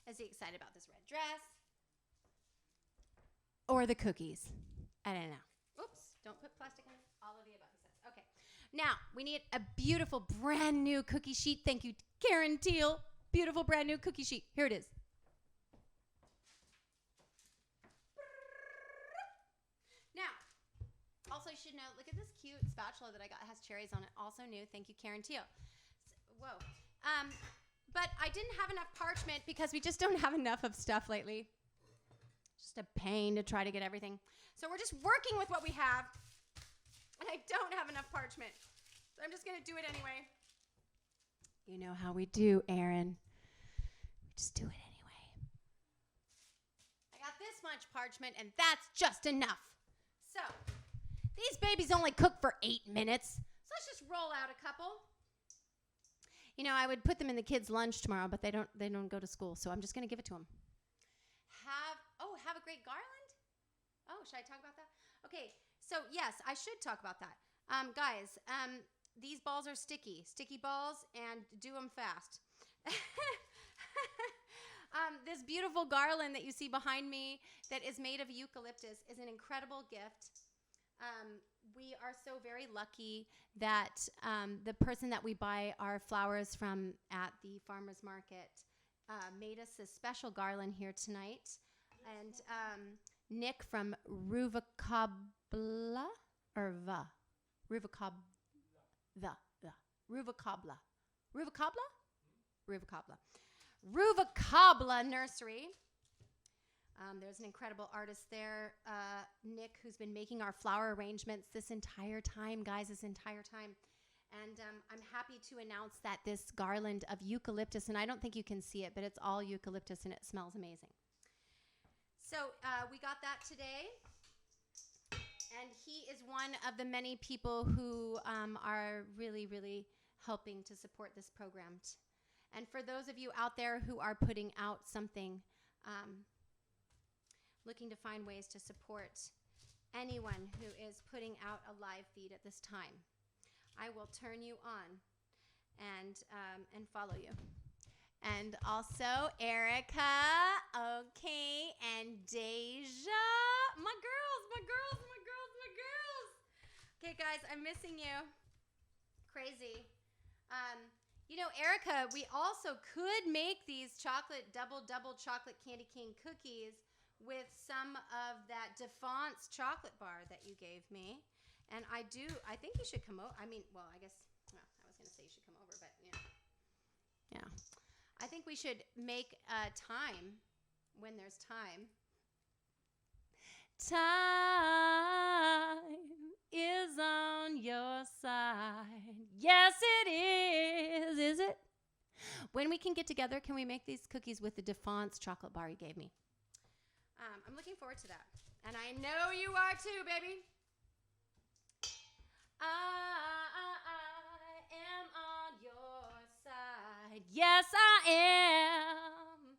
Is he excited about this red dress? Or the cookies? I don't know. Oops, don't put plastic on it. All of the above, he says. Okay. Now, we need a beautiful brand new cookie sheet. Thank you, Karen Teal. Beautiful brand new cookie sheet. Here it is. Now, also you should know, look at this cute spatula that I got. It has cherries on it. Also new. Thank you, Karen Teal. Whoa. But I didn't have enough parchment because we just don't have enough of stuff lately. Just a pain to try to get everything. So we're just working with what we have. And I don't have enough parchment. So I'm just going to do it anyway. You know how we do, Aaron. We just do it anyway. I got this much parchment, and that's just enough. So these babies only cook for 8 minutes. So let's just roll out a couple. You know, I would put them in the kids' lunch tomorrow, but they don't go to school, so I'm just going to give it to them. Have a great garland? Oh, should I talk about that? Okay, so yes, I should talk about that. Guys, these balls are sticky balls, and do them fast. This beautiful garland that you see behind me that is made of eucalyptus is an incredible gift. We are so very lucky that the person that we buy our flowers from at the farmer's market made us a special garland here tonight. And Nick from Ruvacabla or Va? Ruvacabla. Ruvacabla Nursery. There's an incredible artist there, Nick, who's been making our flower arrangements this entire time, guys, this entire time. And I'm happy to announce that this garland of eucalyptus, and I don't think you can see it, but it's all eucalyptus and it smells amazing. So we got that today. And he is one of the many people who are really, really helping to support this program. And for those of you out there who are putting out something, looking to find ways to support anyone who is putting out a live feed at this time, I will turn you on and follow you. And also Erica, okay, and Deja, my girls. Okay, guys, I'm missing you. Crazy. You know, Erica, we also could make these double chocolate candy cane cookies with some of that Defonce chocolate bar that you gave me. And I think you should come over. I mean, well, I was going to say you should come over, but yeah. I think we should make time when there's time. Time is on your side. Yes, it is. Is it? When we can get together, can we make these cookies with the Defonce chocolate bar you gave me? I'm looking forward to that. And I know you are too, baby. I tonight. Yes, I am.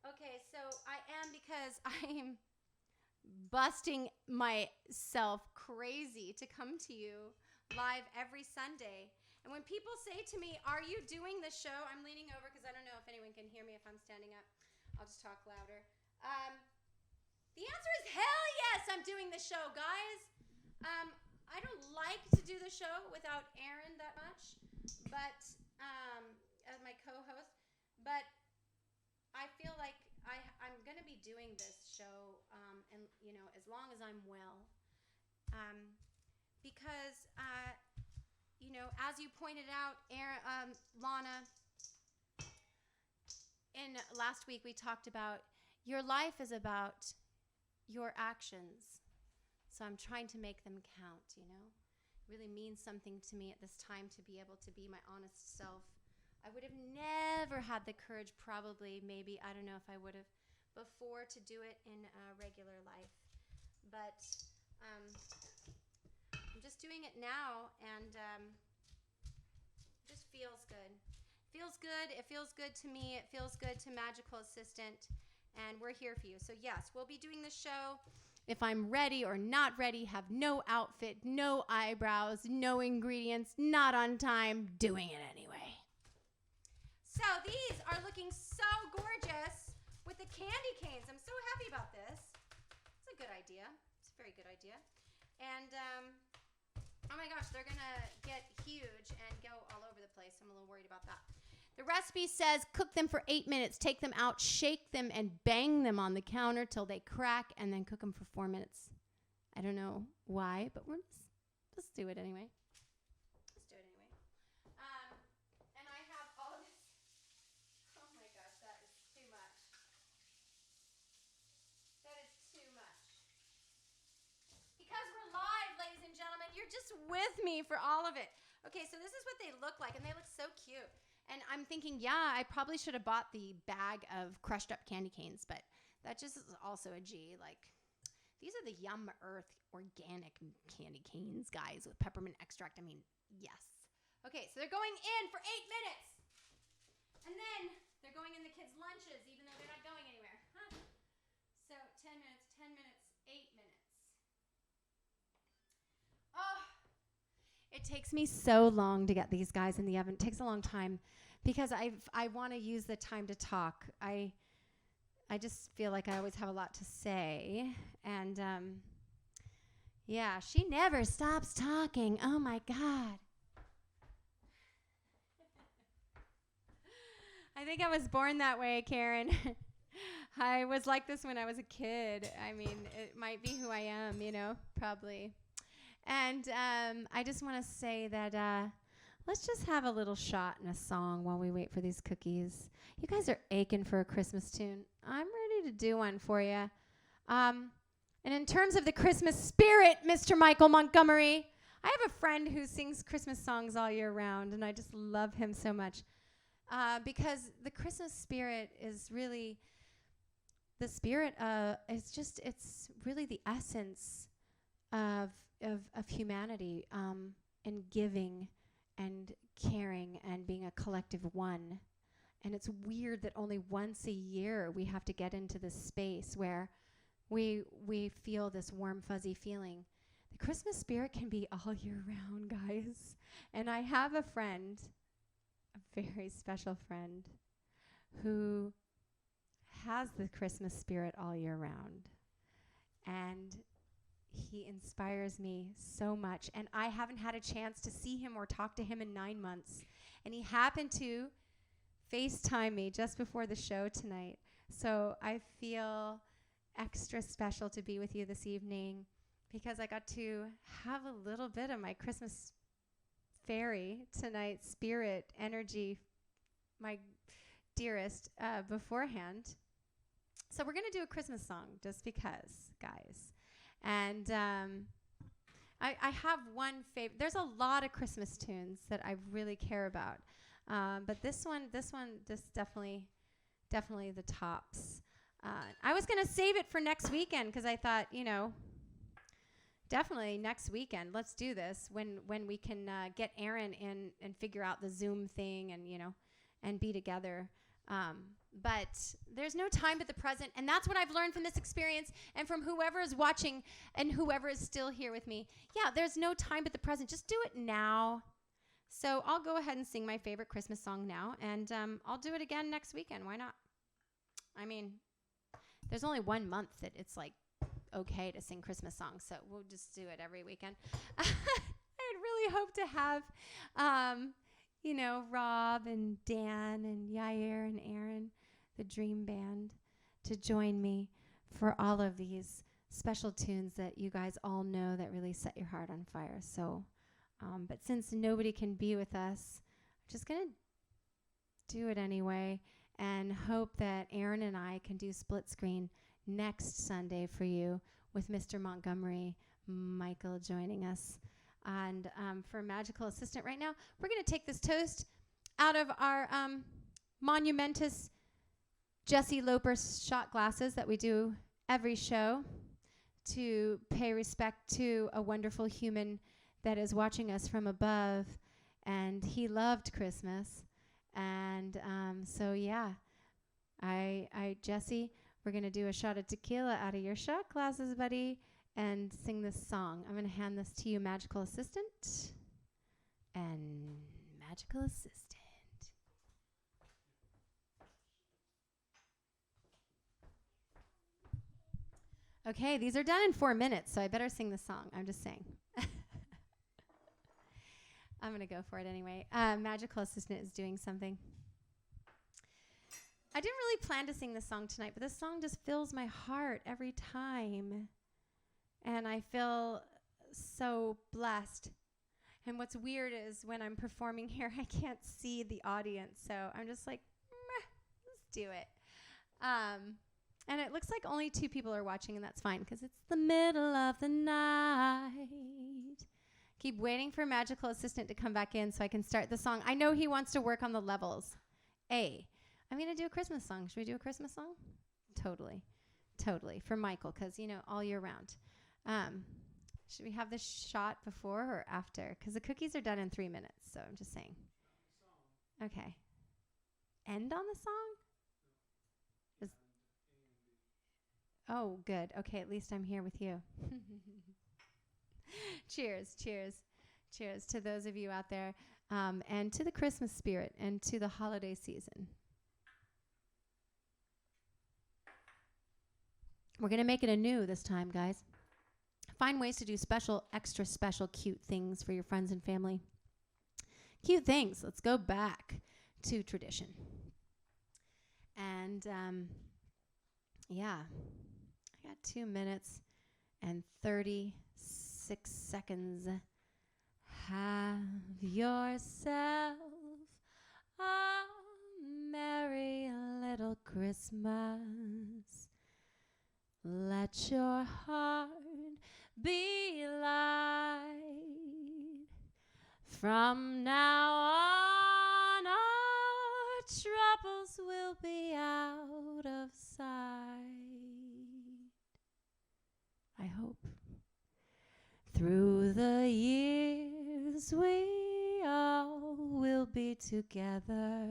Okay, so I am because I'm busting myself crazy to come to you live every Sunday. And when people say to me, "Are you doing the show?" I'm leaning over because I don't know if anyone can hear me if I'm standing up. I'll just talk louder. The answer is hell yes, I'm doing the show, guys. I don't like to do the show without Aaron that much, but as my co-host, but I feel like I'm going to be doing this show, and as long as I'm well, because as you pointed out, Aaron, Lana, in last week we talked about your life is about your actions. So I'm trying to make them count, It really means something to me at this time to be able to be my honest self. I would have never had the courage, probably, maybe, I don't know if I would have before, to do it in regular life. But I'm just doing it now, and it just feels good. Feels good. It feels good to me. It feels good to Magical Assistant. And we're here for you. So, yes, we'll be doing the show. If I'm ready or not ready, have no outfit, no eyebrows, no ingredients, not on time, doing it anyway. So, these are looking so gorgeous with the candy canes. I'm so happy about this. It's a good idea. It's a very good idea. And, oh my gosh, they're going to get huge and go all over the place. I'm a little worried about that. The recipe says cook them for 8 minutes, take them out, shake them, and bang them on the counter till they crack, and then cook them for 4 minutes. I don't know why, but let's do it anyway. Let's do it anyway. And I have all of this. Oh my gosh, that is too much. That is too much. Because we're live, ladies and gentlemen, you're just with me for all of it. Okay, so this is what they look like, and they look so cute. And I'm thinking, yeah, I probably should have bought the bag of crushed up candy canes, but that just is also a G. Like, these are the Yum Earth organic candy canes, guys, with peppermint extract. I mean, yes. Okay, so they're going in for 8 minutes. And then they're going in the kids' lunches, even though they're not going anywhere. Huh? So 10 minutes, 10 minutes, 8 minutes. Oh, it takes me so long to get these guys in the oven. It takes a long time because I want to use the time to talk. I just feel like I always have a lot to say. And, yeah, she never stops talking. Oh, my God. I think I was born that way, Karen. I was like this when I was a kid. I mean, it might be who I am, probably. And I just want to say that let's just have a little shot and a song while we wait for these cookies. You guys are aching for a Christmas tune. I'm ready to do one for you. And in terms of the Christmas spirit, Mr. Michael Montgomery, I have a friend who sings Christmas songs all year round, and I just love him so much because the Christmas spirit is really the spirit. It's really the essence of humanity, and giving and caring and being a collective one. And it's weird that only once a year we have to get into this space where we feel this warm, fuzzy feeling. The Christmas spirit can be all year round, guys. And I have a friend, a very special friend, who has the Christmas spirit all year round. And he inspires me so much. And I haven't had a chance to see him or talk to him in 9 months. And he happened to FaceTime me just before the show tonight. So I feel extra special to be with you this evening because I got to have a little bit of my Christmas fairy tonight, spirit, energy, my dearest, beforehand. So we're going to do a Christmas song just because, guys. And I have one favorite. There's a lot of Christmas tunes that I really care about. But this one, definitely the tops. I was going to save it for next weekend because I thought, definitely next weekend. Let's do this when we can get Aaron in and figure out the Zoom thing and, and be together. But there's no time but the present. And that's what I've learned from this experience and from whoever is watching and whoever is still here with me. Yeah, there's no time but the present. Just do it now. So I'll go ahead and sing my favorite Christmas song now. And I'll do it again next weekend. Why not? I mean, there's only 1 month that it's like okay to sing Christmas songs. So we'll just do it every weekend. I'd really hope to have, Rob and Dan and Yair and Aaron, the Dream Band, to join me for all of these special tunes that you guys all know that really set your heart on fire. So, but since nobody can be with us, I'm just going to do it anyway and hope that Aaron and I can do split screen next Sunday for you with Mr. Montgomery Michael joining us. And for Magical Assistant right now, we're going to take this toast out of our monumentous Jessie Loper shot glasses that we do every show to pay respect to a wonderful human that is watching us from above. And he loved Christmas. And so, yeah, Jessie, we're going to do a shot of tequila out of your shot glasses, buddy, and sing this song. I'm going to hand this to you, Magical Assistant. And Magical Assistant. Okay, these are done in 4 minutes, so I better sing the song. I'm just saying. I'm going to go for it anyway. Magical Assistant is doing something. I didn't really plan to sing this song tonight, but this song just fills my heart every time. And I feel so blessed. And what's weird is when I'm performing here, I can't see the audience. So I'm just like, let's do it. And it looks like only 2 people are watching, and that's fine because it's the middle of the night. Keep waiting for Magical Assistant to come back in so I can start the song. I know he wants to work on the levels. I'm going to do a Christmas song. Should we do a Christmas song? Totally. For Michael, because, all year round. Should we have this shot before or after? Because the cookies are done in 3 minutes, so I'm just saying. Okay. End on the song? Oh, good. Okay, at least I'm here with you. Cheers to those of you out there, and to the Christmas spirit and to the holiday season. We're going to make it anew this time, guys. Find ways to do special, extra special, cute things for your friends and family. Cute things. Let's go back to tradition. And, I got 2 minutes and 36 seconds. Have yourself a merry little Christmas. Let your heart be light. From now on, our troubles will be out of sight. I hope. Through the years, we all will be together,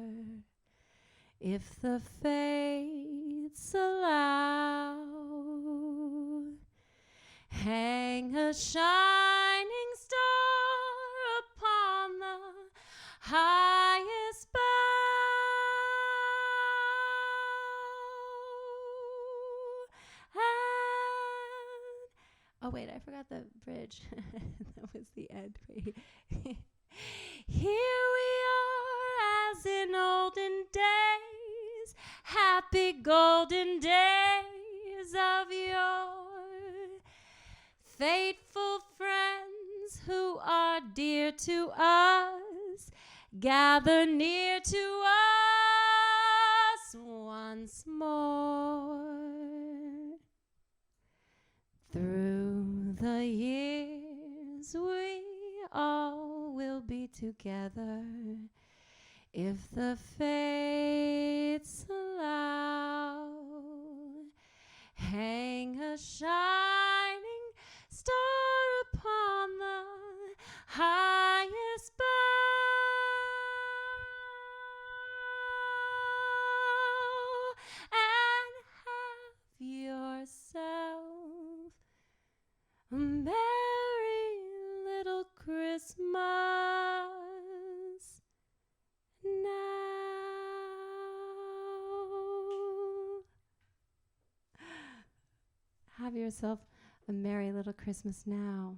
if the fates allow. Hang a shining star upon the highest bough. Oh wait, I forgot the bridge. That was the end. Here we are as in olden days, happy golden days of yore. Faithful friends who are dear to us, gather near to us once more. Through the years, we all will be together, if the fates allow. Hang a shining star upon the highest bough. a merry little Christmas now. Have yourself a merry little Christmas now,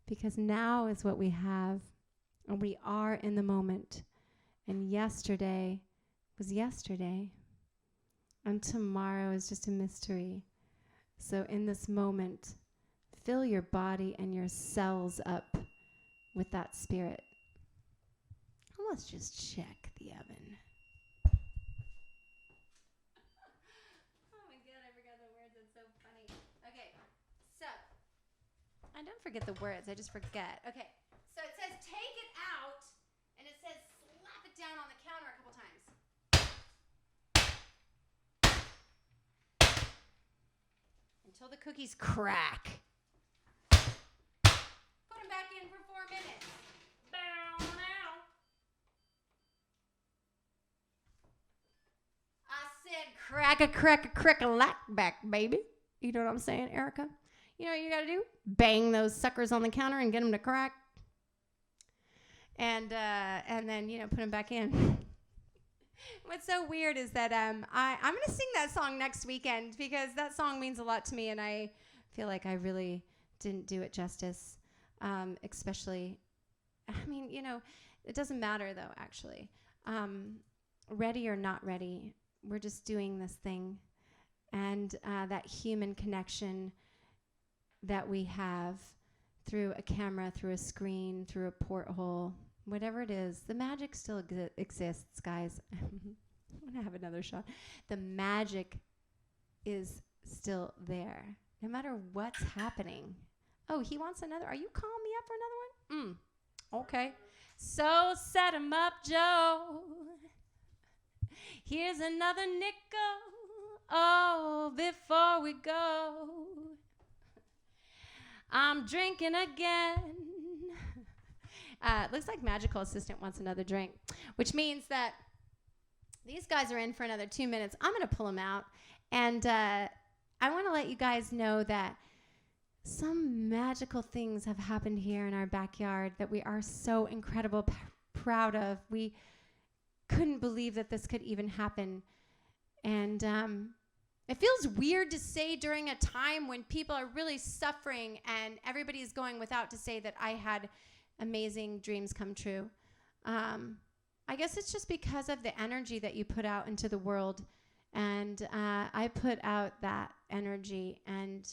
because now is what we have, and we are in the moment. And yesterday was yesterday, and tomorrow is just a mystery. So in this moment, fill your body and your cells up with that spirit. Let's just check the oven. Oh my God, I forgot the words. It's so funny. Okay, so I don't forget the words. I just forget. Okay, so it says take it out, and it says slap it down on the counter a couple times. Until the cookies crack. Put them back in for 4 minutes. I said crack-a-lack back, baby. You know what I'm saying, Erica? You know what you got to do? Bang those suckers on the counter and get them to crack. And then, put them back in. What's so weird is that I'm going to sing that song next weekend because that song means a lot to me, and I feel like I really didn't do it justice, especially, it doesn't matter, though, actually. Ready or not ready, we're just doing this thing, and that human connection that we have through a camera, through a screen, through a porthole, whatever it is, the magic still exists, guys. I'm going to have another shot. The magic is still there, no matter what's happening. Oh, he wants another. Are you calling me up for another one? Okay. So set him up, Joe. Here's another nickel. Oh, before we go, I'm drinking again. Looks like Magical Assistant wants another drink, which means that these guys are in for another 2 minutes. I'm going to pull them out. And I want to let you guys know that some magical things have happened here in our backyard that we are so incredible proud of. We couldn't believe that this could even happen. And it feels weird to say during a time when people are really suffering and everybody's going without to say that I had amazing dreams come true. I guess it's just because of the energy that you put out into the world. And I put out that energy and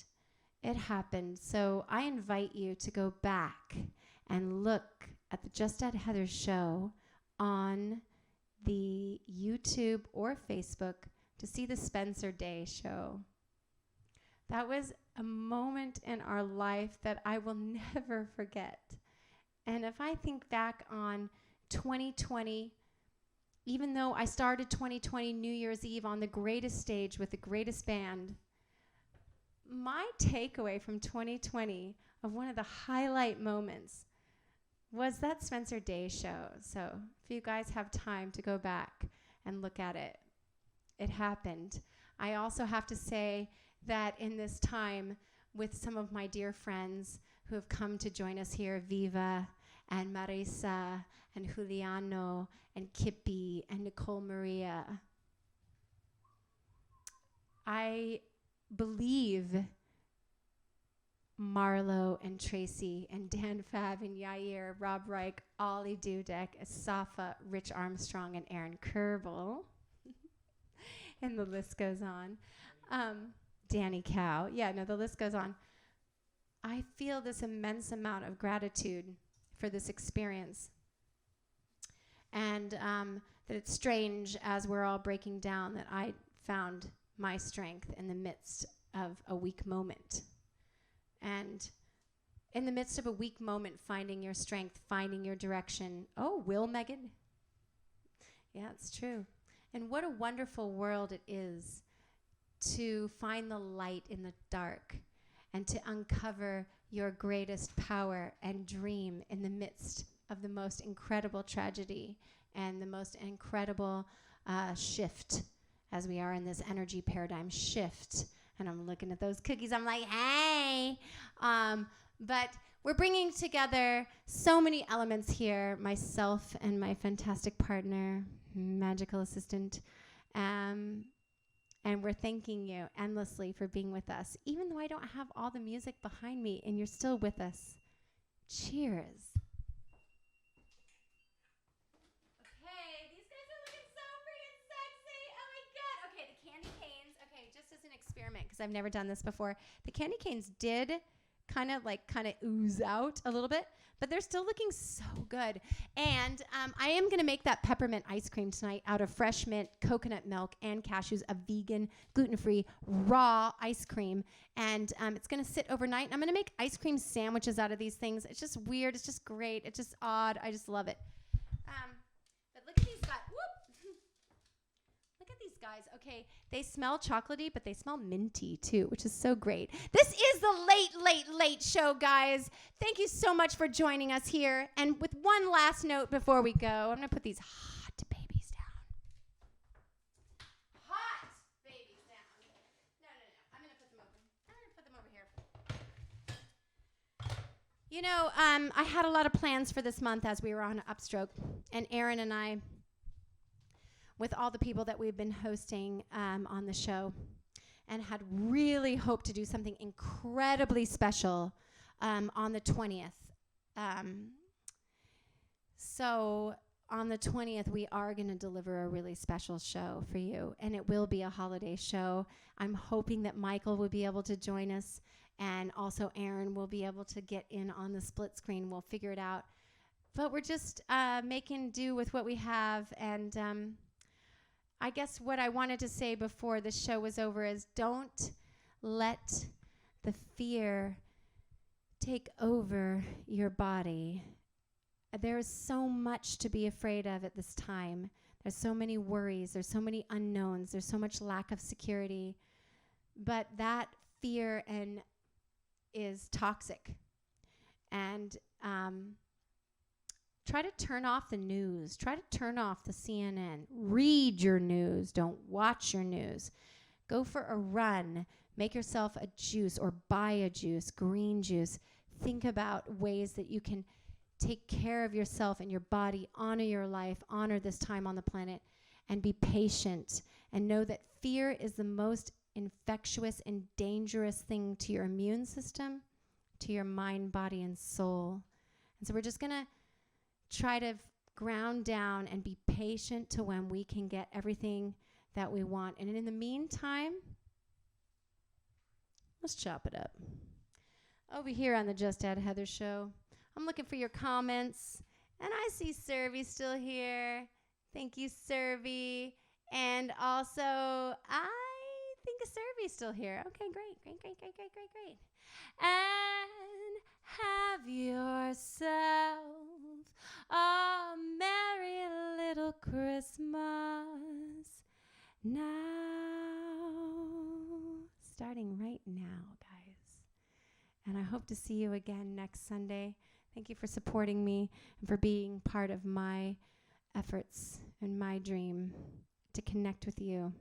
it happened. So I invite you to go back and look at the Just Add Heather show on the YouTube or Facebook to see the Spencer Day show. That was a moment in our life that I will never forget. And if I think back on 2020, even though I started 2020 New Year's Eve on the greatest stage with the greatest band, my takeaway from 2020 of one of the highlight moments was that Spencer Day show. So if you guys have time to go back and look at it, it happened. I also have to say that in this time with some of my dear friends who have come to join us here, Viva and Marisa and Juliano and Kippy and Nicole Maria, I believe Marlo and Tracy and Dan Fab and Yair, Rob Reich, Ollie Dudek, Asafa, Rich Armstrong, and Aaron Kerbel. And the list goes on. Danny Cow. Yeah, no, the list goes on. I feel this immense amount of gratitude for this experience. And that it's strange as we're all breaking down that I found my strength in the midst of a weak moment. And in the midst of a weak moment, finding your strength, finding your direction. Oh, Will Megan? Yeah, it's true. And what a wonderful world it is to find the light in the dark and to uncover your greatest power and dream in the midst of the most incredible tragedy and the most incredible shift, as we are in this energy paradigm shift And I'm looking at those cookies. I'm like, hey. But we're bringing together so many elements here, myself and my fantastic partner, magical assistant. And we're thanking you endlessly for being with us, even though I don't have all the music behind me and you're still with us. Cheers. Okay, these guys are looking so freaking sexy. Oh my God. Okay, the candy canes. Okay, just as an experiment, because I've never done this before, the candy canes did kind of ooze out a little bit, but they're still looking so good. And I am going to make that peppermint ice cream tonight out of fresh mint, coconut milk, and cashews, a vegan, gluten-free, raw ice cream. And it's going to sit overnight. And I'm going to make ice cream sandwiches out of these things. It's just weird. It's just great. It's just odd. I just love it. But look at these guys. Whoop. Look at these guys. Okay, they smell chocolatey, but they smell minty too, which is so great. This is the late show, guys. Thank you so much for joining us here. And with one last note before we go, I'm going to put these hot babies down. Hot babies down. No. I'm going to put them over here. You know, I had a lot of plans for this month as we were on Upstroke. And Aaron and I, with all the people that we've been hosting on the show, and had really hoped to do something incredibly special on the 20th. So on the 20th, we are going to deliver a really special show for you, and it will be a holiday show. I'm hoping that Michael will be able to join us, and also Aaron will be able to get in on the split screen. We'll figure it out. But we're just making do with what we have, and I guess what I wanted to say before the show was over is don't let the fear take over your body. There is so much to be afraid of at this time. There's so many worries. There's so many unknowns. There's so much lack of security. But that fear is toxic. And try to turn off the news. Try to turn off the CNN. Read your news. Don't watch your news. Go for a run. Make yourself a juice or buy a juice, green juice. Think about ways that you can take care of yourself and your body, honor your life, honor this time on the planet, and be patient. And know that fear is the most infectious and dangerous thing to your immune system, to your mind, body, and soul. And so we're just going to try to ground down and be patient to when we can get everything that we want. And in the meantime, let's chop it up. Over here on the Just Add Heather show, I'm looking for your comments. And I see Servy still here. Thank you, Servy. And also, I think Servy's still here. Okay, great. And have yourself a merry little Christmas now. Starting right now, guys. And I hope to see you again next Sunday. Thank you for supporting me and for being part of my efforts and my dream to connect with you.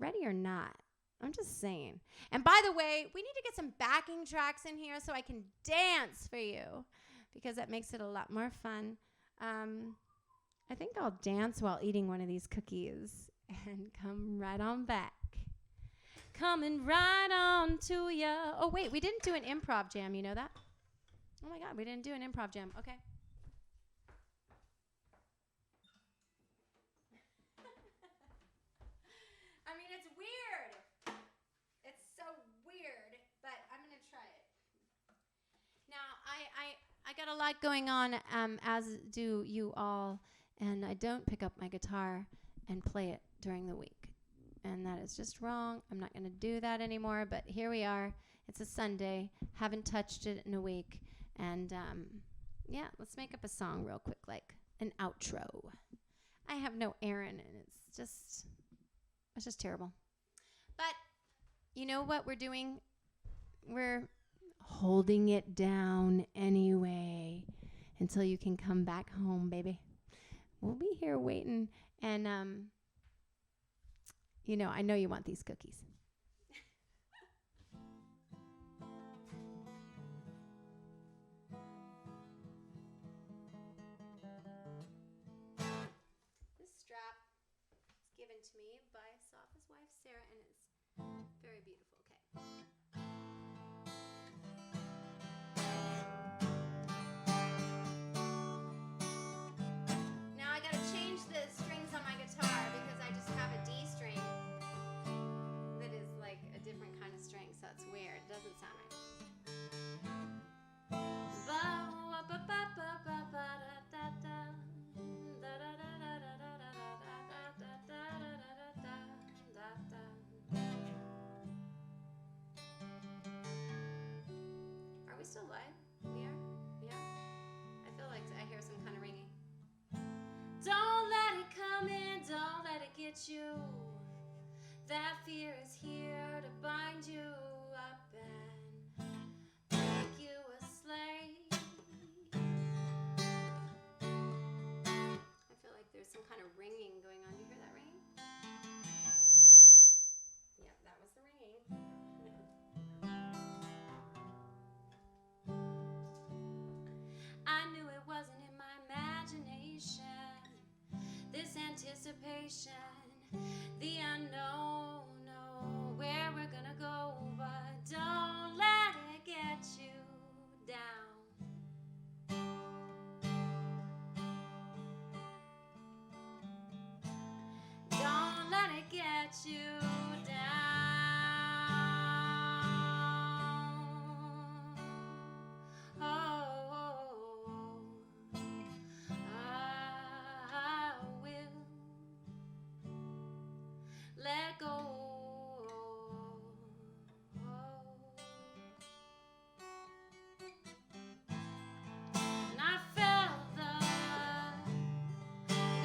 Ready or not? I'm just saying. And by the way, we need to get some backing tracks in here so I can dance for you, because that makes it a lot more fun. I think I'll dance while eating one of these cookies and come right on back. Coming right on to ya. Oh, wait, we didn't do an improv jam. You know that? Oh, my God, we didn't do an improv jam. Okay. I mean, it's weird. It's so weird, but I'm going to try it. Now, I got a lot going on, as do you all, and I don't pick up my guitar and play it during the week. And that is just wrong. I'm not going to do that anymore, but here we are. It's a Sunday. Haven't touched it in a week. And, yeah, let's make up a song real quick, like an outro. I have no Aaron, and it's just terrible. But you know what we're doing? We're holding it down anyway until you can come back home, baby. We'll be here waiting. And, you know, I know you want these cookies. some kind of ringing going on. Do you hear that ringing? Yep, that was the ringing. I knew it wasn't in my imagination, this anticipation, the unknown, where we're gonna go, but don't let it get you down. Don't let it get you down. Oh, I will let go. And I felt the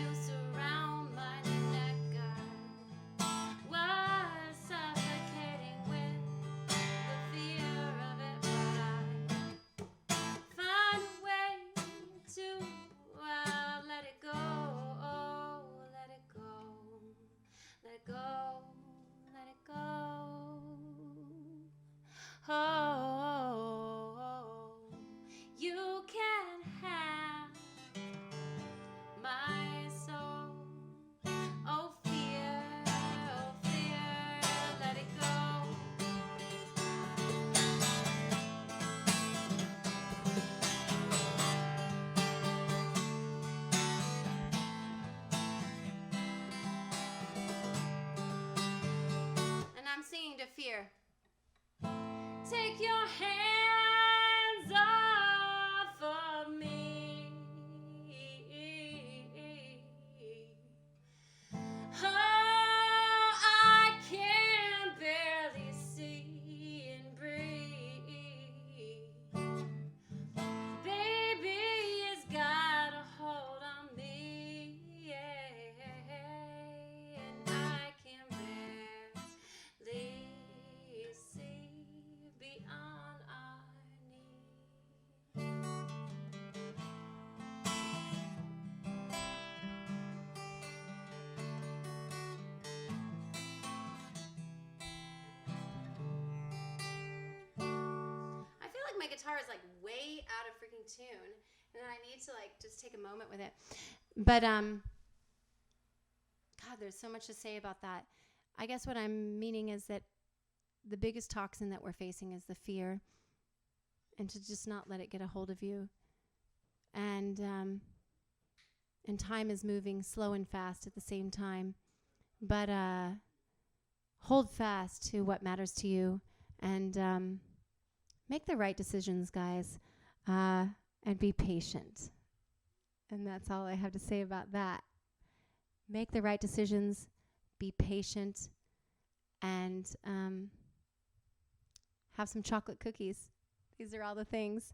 noose around my neck. I was suffocating with the fear of it, but I find a way to let it go, let it go, let it go, let it go. Oh, you can have my soul. Oh fear, let it go. And I'm singing to fear. Take your hands off of me. Oh, I can barely see and breathe. Baby, it's got a hold on me, and I can barely see beyond our need. I feel like my guitar is like way out of freaking tune, and I need to like just take a moment with it. But God, there's so much to say about that. I guess what I'm meaning is that the biggest toxin that we're facing is the fear, and to just not let it get a hold of you. And time is moving slow and fast at the same time. But hold fast to what matters to you, and make the right decisions, guys, and be patient. And that's all I have to say about that. Make the right decisions, be patient, and have some chocolate cookies. These are all the things.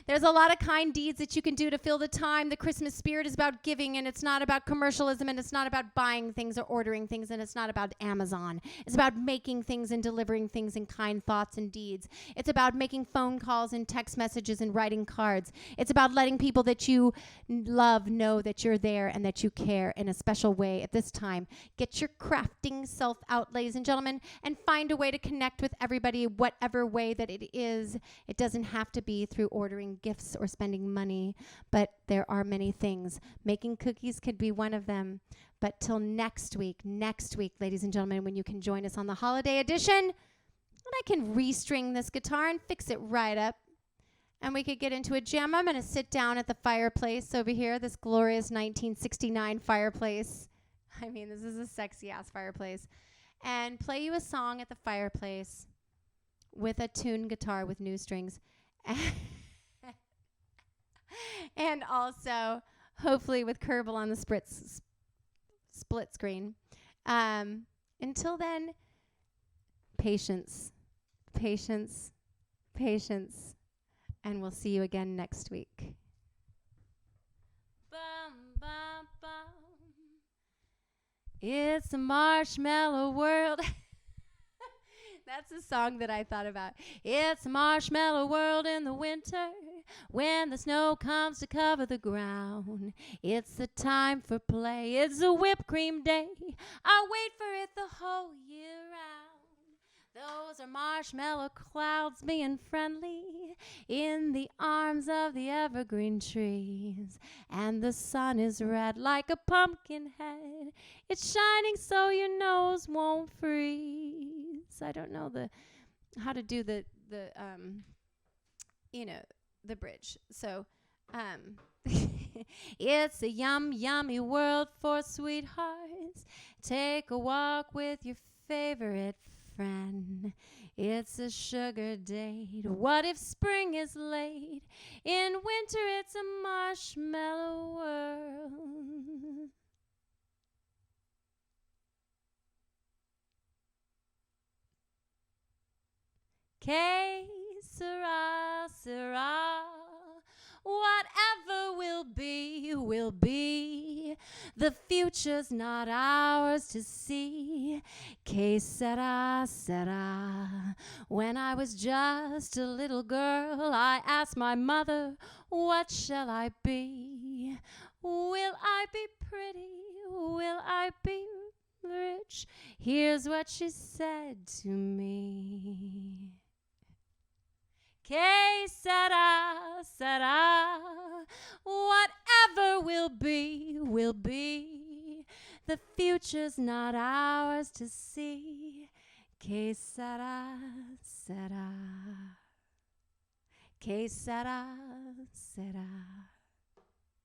There's a lot of kind deeds that you can do to fill the time. The Christmas spirit is about giving, and it's not about commercialism, and it's not about buying things or ordering things, and it's not about Amazon. It's about making things and delivering things in kind thoughts and deeds. It's about making phone calls and text messages and writing cards. It's about letting people that you love know that you're there and that you care in a special way at this time. Get your crafting self out, ladies and gentlemen, and find a way to connect with everybody, whatever way that it is. It doesn't have to be through ordering gifts or spending money, but there are many things. Making cookies could be one of them. But till next week, ladies and gentlemen, when you can join us on the holiday edition, and I can restring this guitar and fix it right up, and we could get into a jam. I'm going to sit down at the fireplace over here, this glorious 1969 fireplace. I mean, this is a sexy-ass fireplace. And play you a song at the fireplace with a tuned guitar with new strings. And also, hopefully, with Kerbal on the split screen. Until then, patience, patience, patience. And we'll see you again next week. Bum, bum, bum. It's a marshmallow world. That's a song that I thought about. It's a marshmallow world in the winter. when the snow comes to cover the ground. It's the time for play. It's a whipped cream day. I wait for it the whole year round. Those are marshmallow clouds being friendly in the arms of the evergreen trees. And the sun is red like a pumpkin head. It's shining so your nose won't freeze. I don't know how to do the the bridge. So it's a yummy world for sweethearts. Take a walk with your favorite friend. It's a sugar date. What if spring is late? In winter it's a marshmallow world. Que sera, sera. Whatever will be, will be. The future's not ours to see. Que sera, sera. When I was just a little girl, I asked my mother, what shall I be? Will I be pretty? Will I be rich? Here's what she said to me. Que sera, sera. Whatever will be, will be. The future's not ours to see. Que sera, sera. Que sera, sera.